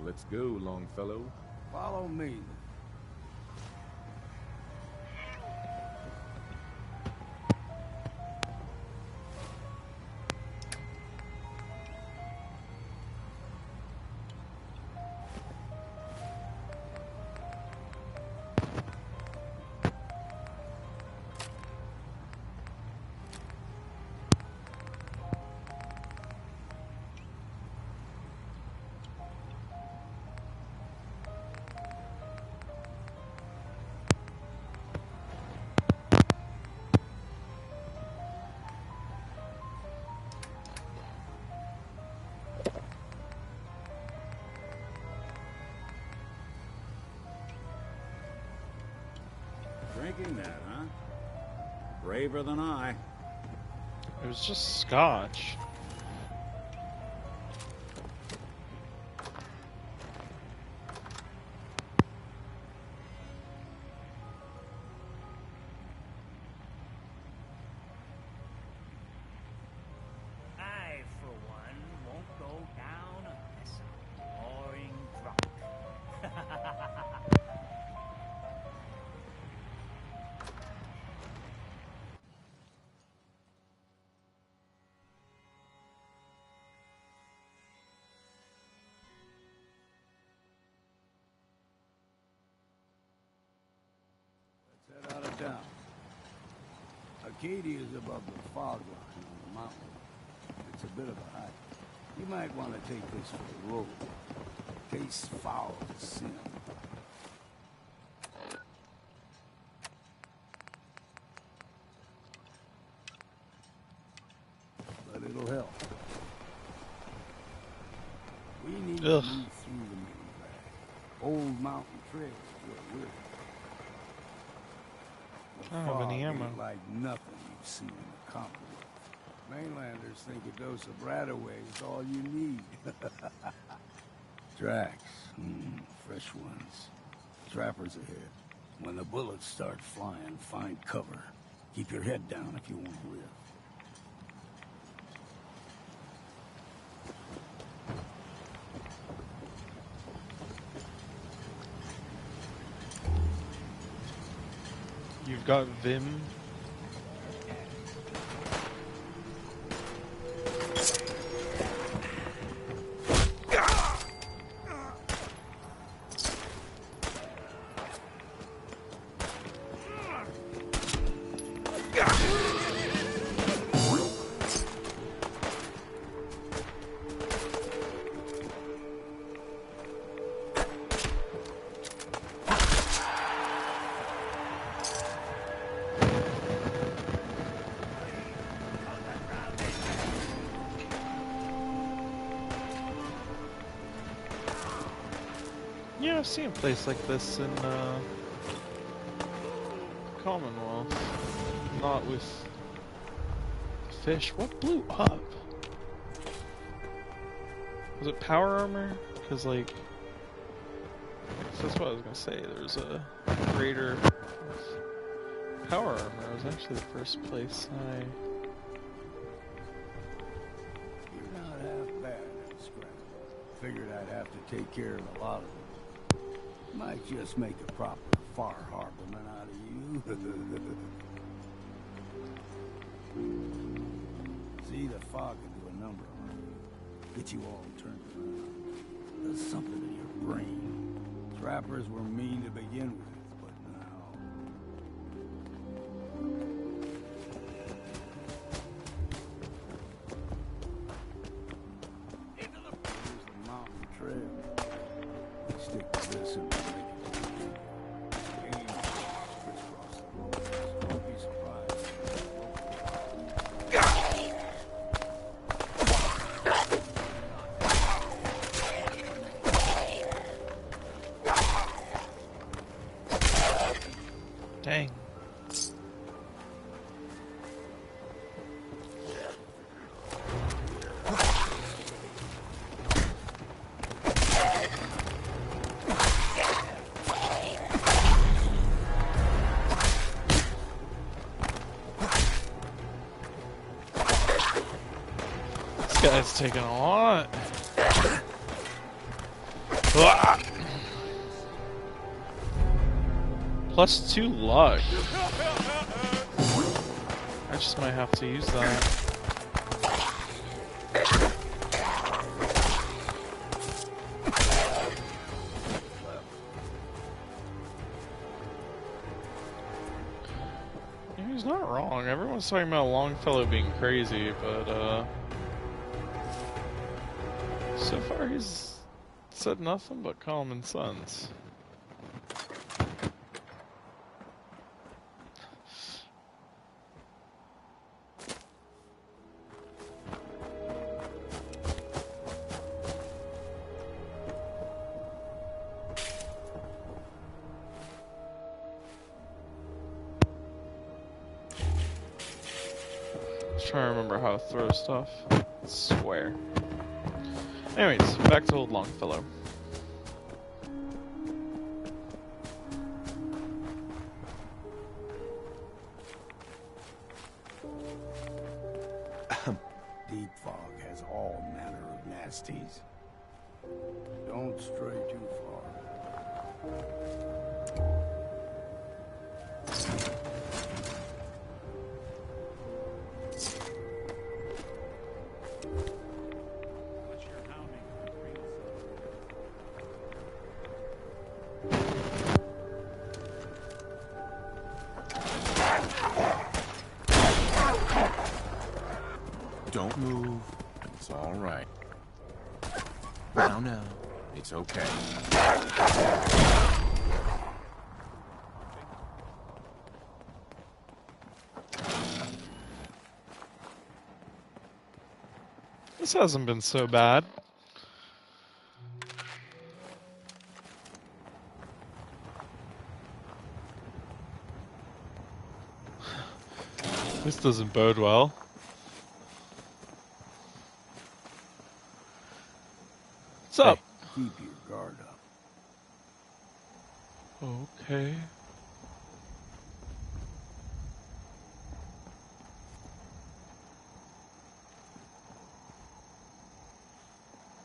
Let's go, Longfellow.
Follow me.
Drinking that, huh? Braver than I.
It was just scotch.
I, for one, won't go down unless I'm roaring drunk.
Let's head out of town. Acadia is above the fog line on the mountain. It's a bit of a hike. You might want to take this for the road. Tastes foul as sin. But it'll help. We need to move through the main drag. Old mountain trails where we're.
I don't have any ammo.
Ain't like nothing you've seen in the Commonwealth. Mainlanders think a dose of Radaway is all you need. Tracks. Fresh ones. Trappers ahead. When the bullets start flying, find cover. Keep your head down if you want to live.
You've got Vim. I've seen a place like this in Commonwealth. Not with fish. What blew up? Was it power armor? Because, like, that's what I was gonna say. There's a greater power armor. It was actually the first place I.
You're not half bad at scrap. Figured I'd have to take care of a lot of them. Might just make a proper far harborman out of you. See, the fog can do a number on you. Get you all turned around. There's something in your brain. Trappers were mean to begin with, but now... Here's the mountain trail. Stick to this and make it. Aim crisscross the roads. Don't be surprised.
Dang. This guy's taking a lot. +2 luck. I just might have to use that. He's not wrong. Everyone's talking about Longfellow being crazy, but so far he's said nothing but common sense. Trying to remember how to throw stuff. I swear. Anyways, back to old Longfellow.
Deep fog has all manner of nasties. Don't stray too far.
Don't move. It's all right. No, it's okay.
This hasn't been so bad. This doesn't bode well. What's up?
Keep your guard up.
Okay.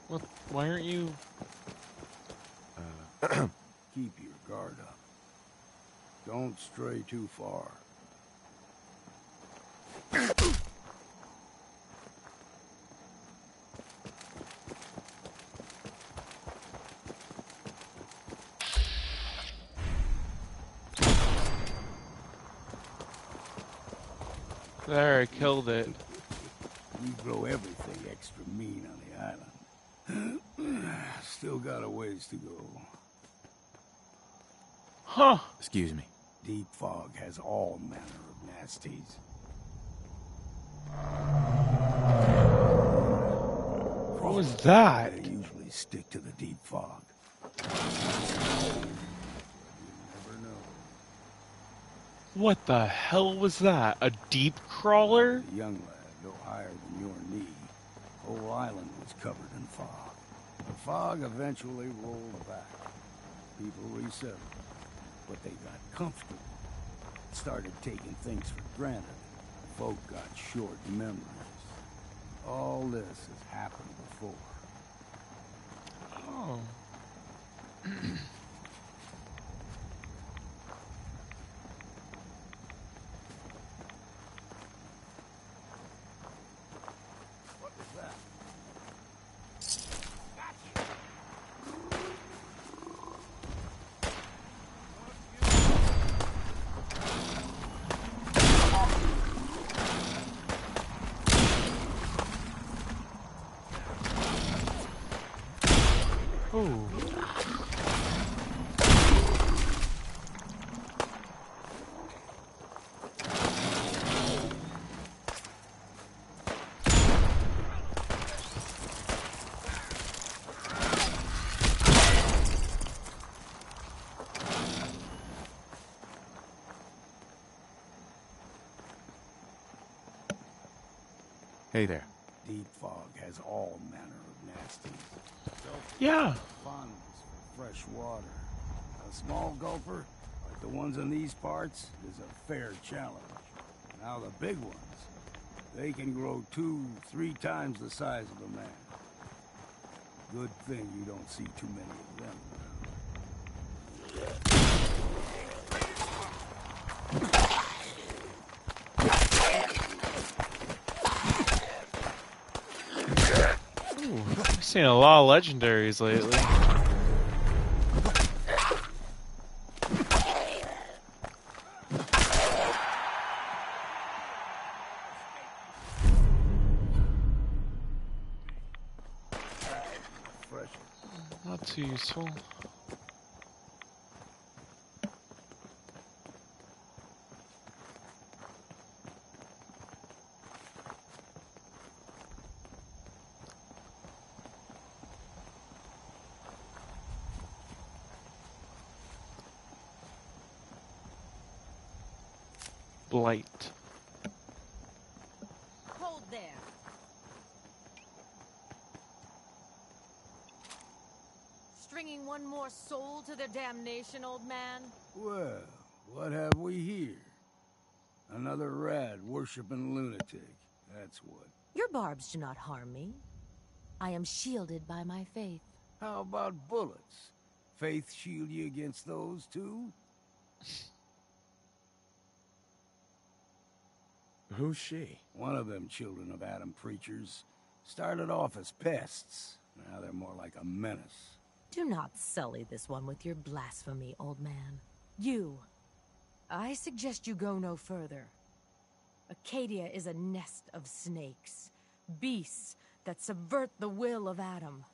What? Why aren't you?
Keep your guard up. Don't stray too far.
There, I killed it.
We blow everything extra mean on the island. Still got a ways to go.
Huh.
Excuse me.
Deep fog has all manner of nasties.
What was that?
They usually stick to the deep fog.
What the hell was that? A deep crawler?
A young lad, no higher than your knee. Whole island was covered in fog. The fog eventually rolled back. People resettled, but they got comfortable. Started taking things for granted. Folk got short memories. All this has happened before.
Oh.
What was that?
Oh.
Hey there.
Deep fog has all manner of nasties.
Yeah.
Fondness for fresh water. A small gulper, like the ones in these parts, is a fair challenge. Now the big ones, they can grow 2-3 times the size of a man. Good thing you don't see too many of them
Ooh, I've seen a lot of legendaries lately. Not too useful. Blight.
Hold there. Stringing one more soul to their damnation, old man?
Well, what have we here? Another rad worshipping lunatic. That's what.
Your barbs do not harm me. I am shielded by my faith.
How about bullets? Faith shield you against those too?
Who's she?
One of them children of Adam preachers. Started off as pests. Now they're more like a menace.
Do not sully this one with your blasphemy, old man. You. I suggest you go no further. Acadia is a nest of snakes. Beasts that subvert the will of Adam.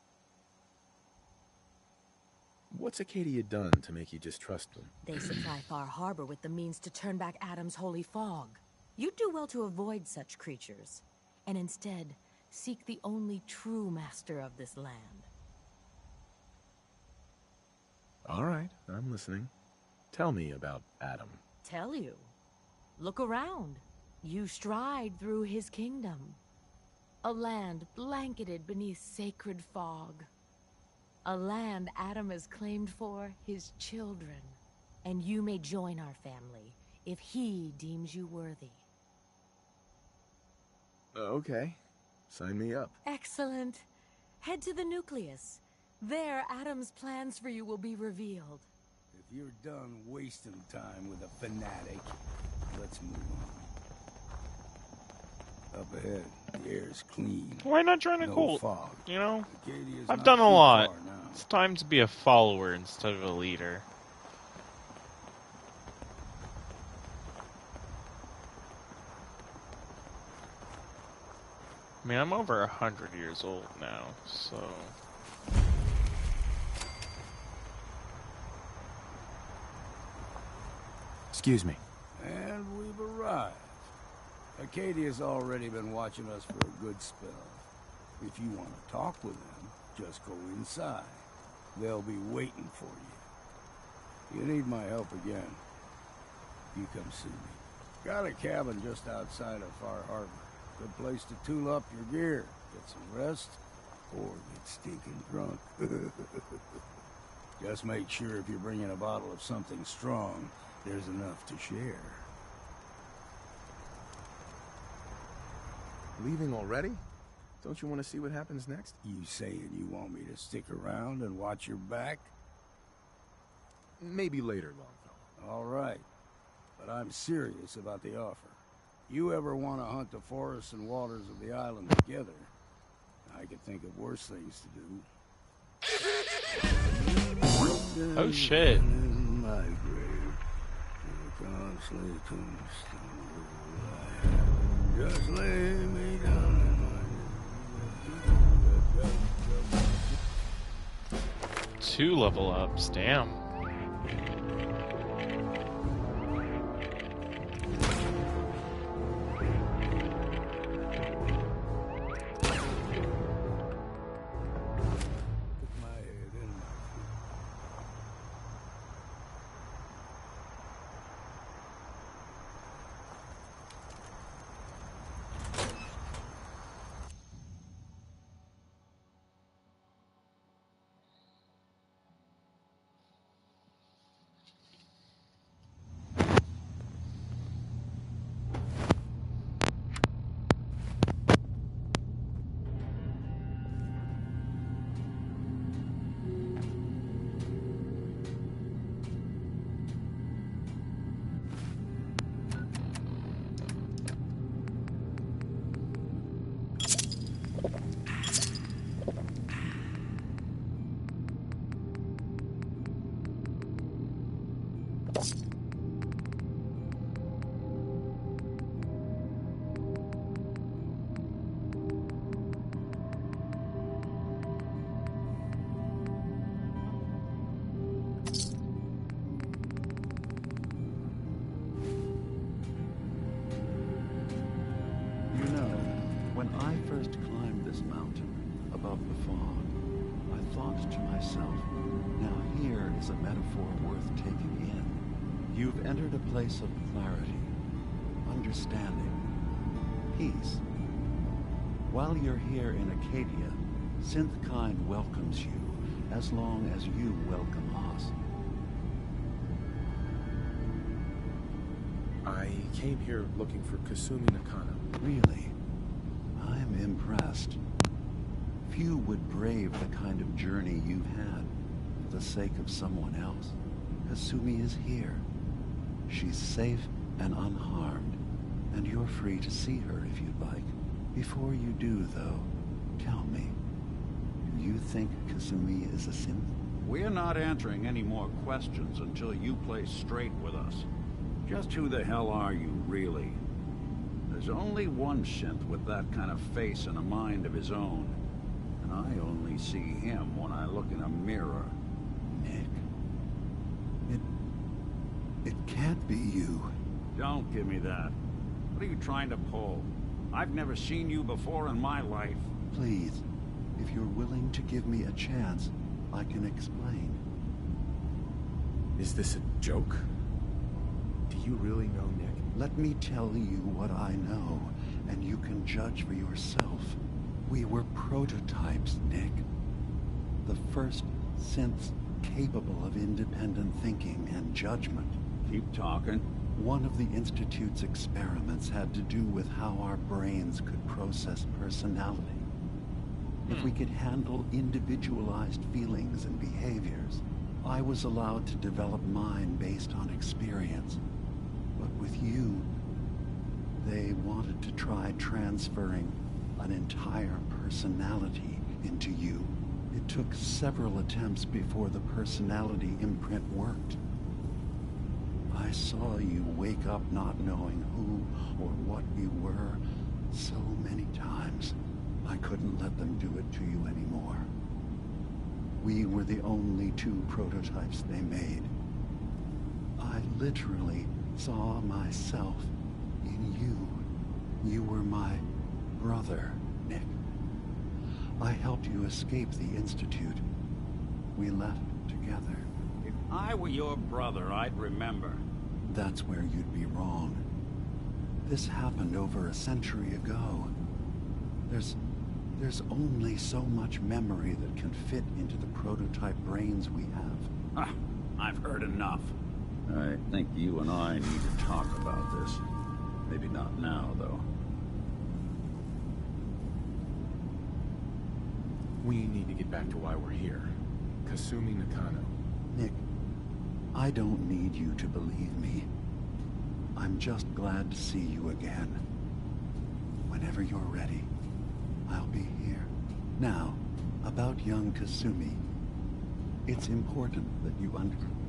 What's Acadia done to make you distrust them?
They supply Far Harbor with the means to turn back Adam's holy fog. You'd do well to avoid such creatures, and instead seek the only true master of this land.
All right, I'm listening. Tell me about Adam.
Tell you? Look around. You stride through his kingdom. A land blanketed beneath sacred fog. A land Adam has claimed for his children. And you may join our family if he deems you worthy.
Okay, sign me up.
Excellent. Head to the nucleus. There, Adam's plans for you will be revealed.
If you're done wasting time with a fanatic, let's move on. Up ahead, the air's clean.
Why not join a
no
cult?
Fog.
You know?
Acadia's
I've
not
done a
too
lot.
far now.
It's time to be a follower instead of a leader. I mean, I'm over 100 years old now, so...
Excuse me.
And we've arrived. Acadia's already been watching us for a good spell. If you want to talk with them, just go inside. They'll be waiting for you. You need my help again, you come see me. Got a cabin just outside of Far Harbor. Good place to tool up your gear, get some rest, or get stinking drunk. Just make sure if you're bringing a bottle of something strong, there's enough to share.
Leaving already? Don't you want to see what happens next?
You saying you want me to stick around and watch your back?
Maybe later, Longfellow.
All right. But I'm serious about the offer. You ever want to hunt the forests and waters of the island together, I could think of worse things to do.
Oh shit.
In my grave, just lay me down in my
2 level ups, damn.
You've entered a place of clarity, understanding, peace. While you're here in Acadia, Synthkind welcomes you as long as you welcome us.
I came here looking for Kasumi Nakano.
Really? I'm impressed. Few would brave the kind of journey you've had for the sake of someone else. Kasumi is here. She's safe and unharmed, and you're free to see her if you'd like. Before you do, though, tell me, do you think Kasumi is a synth?
We're not answering any more questions until you play straight with us. Just who the hell are you, really? There's only one synth with that kind of face and a mind of his own, and I only see him when I look in a mirror.
Nick. It can't be you.
Don't give me that. What are you trying to pull? I've never seen you before in my life.
Please, if you're willing to give me a chance, I can explain.
Is this a joke? Do you really know Nick?
Let me tell you what I know, and you can judge for yourself. We were prototypes, Nick. The first synths capable of independent thinking and judgment.
Keep talking.
One of the Institute's experiments had to do with how our brains could process personality. If we could handle individualized feelings and behaviors, I was allowed to develop mine based on experience. But with you, they wanted to try transferring an entire personality into you. It took several attempts before the personality imprint worked. I saw you wake up not knowing who or what you were so many times. I couldn't let them do it to you anymore. We were the only 2 prototypes they made. I literally saw myself in you. You were my brother, Nick. I helped you escape the Institute.
we left together.
If I were your brother, I'd remember.
That's where you'd be wrong. This happened over a century ago. There's only so much memory that can fit into the prototype brains we have.
Ah, I've heard enough. I think you and I need to talk about this. Maybe not now, though.
We need to get back to why we're here. Kasumi Nakano.
Nick, I don't need you to believe me. I'm just glad to see you again. Whenever you're ready, I'll be here. Now, about young Kasumi. It's important that you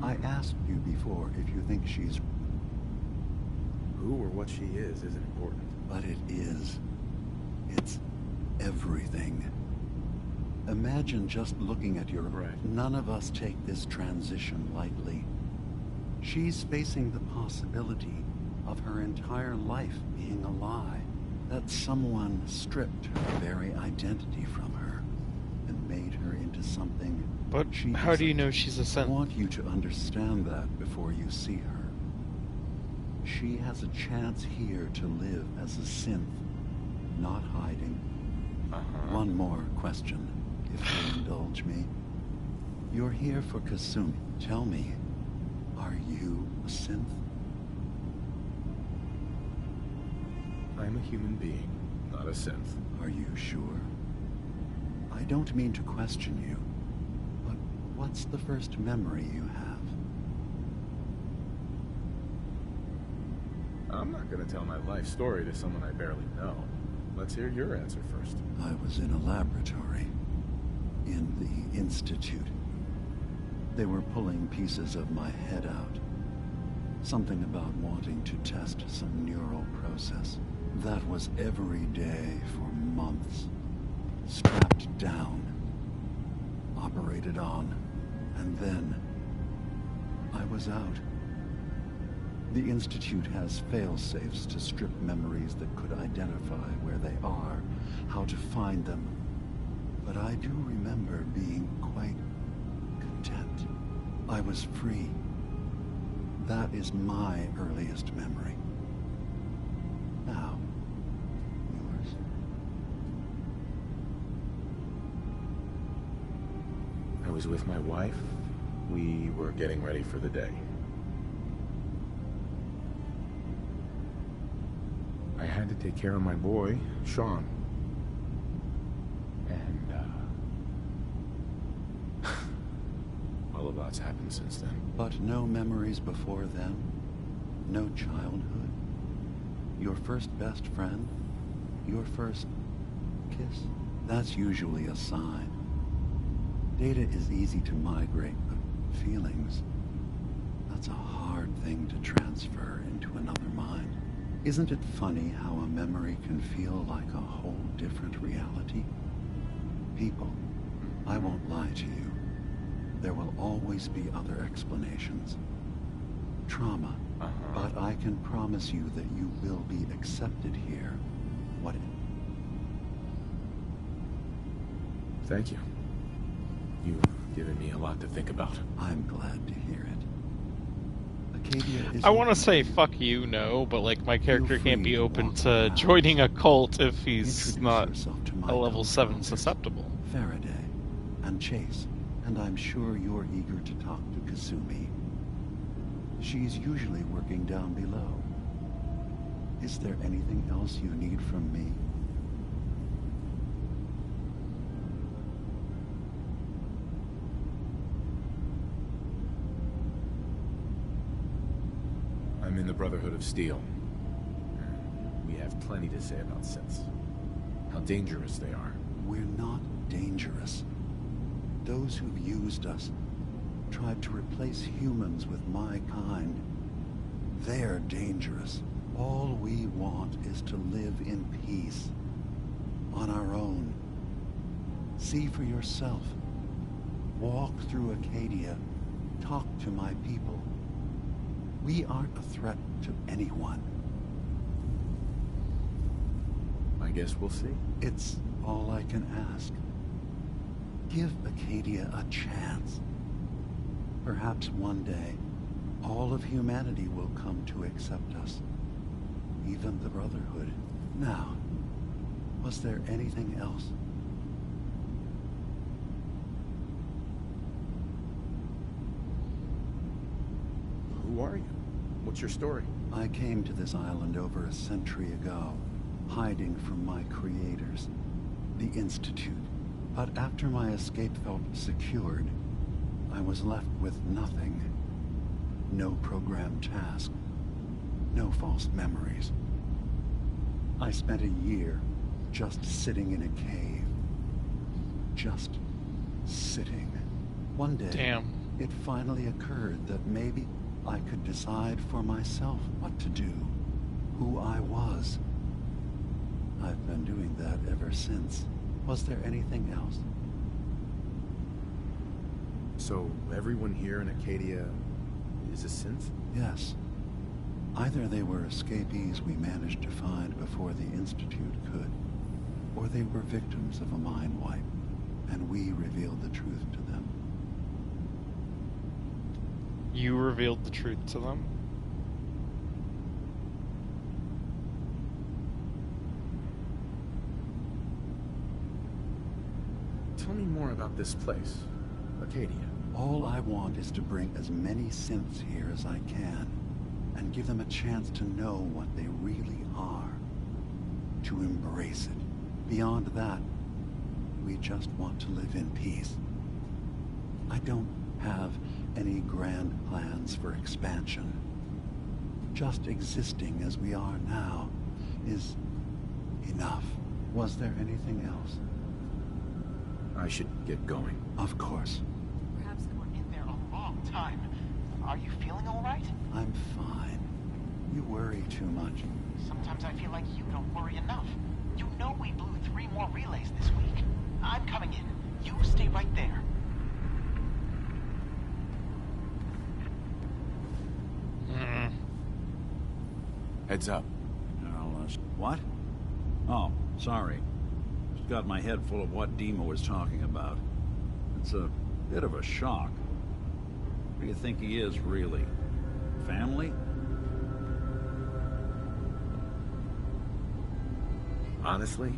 I asked you before if you think she's...
Who or what she is isn't important.
But it is. It's everything. Imagine just looking at your...
Right.
None of us take this transition lightly. She's facing the possibility of her entire life being a lie. That someone stripped her very identity from her and made her into something.
But how do you know she's a synth?
I want you to understand that before you see her. She has a chance here to live as a synth, not hiding. One more question, if you'll indulge me. You're here for Kasumi. Tell me, are you a synth?
I'm a human being, not a synth.
Are you sure? I don't mean to question you, but what's the first memory you have?
I'm not gonna tell my life story to someone I barely know. Let's hear your answer first.
I was in a laboratory. In the Institute. They were pulling pieces of my head out. Something about wanting to test some neural process. That was every day for months. Strapped down. Operated on. And then... I was out. The Institute has fail-safes to strip memories that could identify where they are, how to find them. But I do remember being quite content. I was free. That is my earliest memory. Now, yours.
I was with my wife. We were getting ready for the day. I had to take care of my boy, Sean. And, well, a lot's happened since then.
But no memories before then? No childhood? Your first best friend? Your first kiss? That's usually a sign. Data is easy to migrate, but feelings... that's a hard thing to transfer into another mind. Isn't it funny how a memory can feel like a whole different reality? People, I won't lie to you. There will always be other explanations. Trauma. But I can promise you that you will be accepted here. What?
Thank you. You've given me a lot to think about.
I'm glad to hear it. Acadia is...
I want to say fuck you, no, but like my character can't be open to joining a cult if he's not a level 7 susceptible.
Faraday and Chase, and I'm sure you're eager to talk to Kasumi. She's usually working down below. Is there anything else you need from me?
I'm in the Brotherhood of Steel. We have plenty to say about synths. How dangerous they are.
We're not dangerous. Those who've used us, tried to replace humans with my kind, they're dangerous. All we want is to live in peace. On our own. See for yourself. Walk through Acadia. Talk to my people. We aren't a threat to anyone.
I guess we'll see.
It's all I can ask. Give Acadia a chance. Perhaps one day, all of humanity will come to accept us. Even the Brotherhood. Now, was there anything else?
Who are you? What's your story?
I came to this island over a century ago, hiding from my creators, the Institute. But after my escape felt secured, I was left with nothing. No programmed task. No false memories. I spent a year just sitting in a cave. Just sitting. One day,
Damn.
It finally occurred that maybe I could decide for myself what to do, who I was. I've been doing that ever since. Was there anything else?
So, everyone here in Acadia is a synth?
Yes. Either they were escapees we managed to find before the Institute could, or they were victims of a mind wipe, and we revealed the truth to them.
You revealed the truth to them?
Tell me more about this place, Acadia.
All I want is to bring as many synths here as I can, and give them a chance to know what they really are. To embrace it. Beyond that, we just want to live in peace. I don't have any grand plans for expansion. Just existing as we are now is enough. Was there anything else?
I should get going.
Of course.
Perhaps they were in there a long time. Are you feeling all right?
I'm fine. You worry too much.
Sometimes I feel like you don't worry enough. You know we blew 3 more relays this week. I'm coming in. You stay right there.
Heads up.
What? Oh, sorry. Just got my head full of what Dima was talking about. It's a bit of a shock. What do you think he is, really? Family?
Honestly,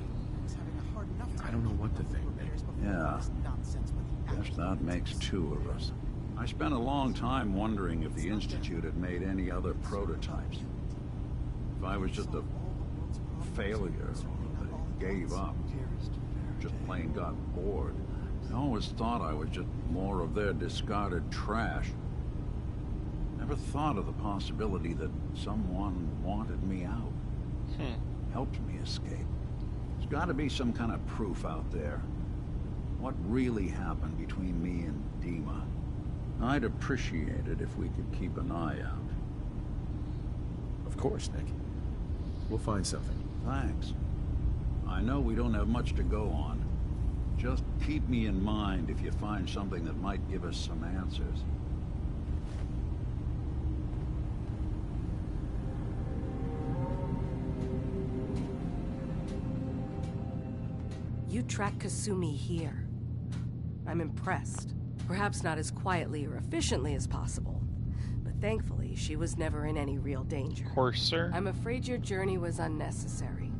I don't know what to think, Nick.
Yeah. Guess that makes 2 of us. I spent a long time wondering if the Institute had made any other prototypes. If I was just a failure, or that gave up, just plain got bored. I always thought I was just more of their discarded trash. Never thought of the possibility that someone wanted me out. Helped me escape. There's got to be some kind of proof out there. What really happened between me and Dima? I'd appreciate it if we could keep an eye out.
Of course, Nick. We'll find something.
Thanks. I know we don't have much to go on. Just keep me in mind if you find something that might give us some answers.
You tracked Kasumi here. I'm impressed. Perhaps not as quietly or efficiently as possible, but thankfully she was never in any real danger.
Of course, sir.
I'm afraid your journey was unnecessary.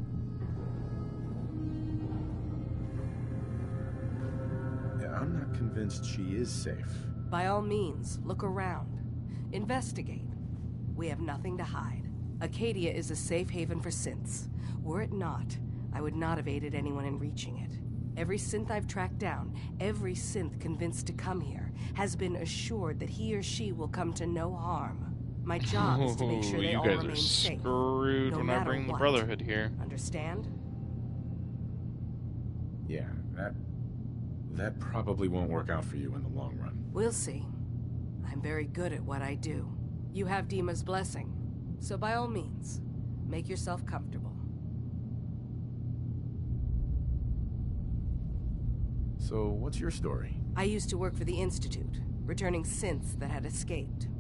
Yeah, I'm not convinced she is safe.
By all means, look around. Investigate. We have nothing to hide. Acadia is a safe haven for synths. Were it not, I would not have aided anyone in reaching it. Every synth I've tracked down, every synth convinced to come here, has been assured that he or she will come to no harm. My job is to make sure they all remain safe.
You guys are screwed
no
when I bring the
what.
Brotherhood here.
Understand?
Yeah, that probably won't work out for you in the long run.
We'll see. I'm very good at what I do. You have Dima's blessing, so by all means, make yourself comfortable.
So, what's your story?
I used to work for the Institute, returning synths that had escaped.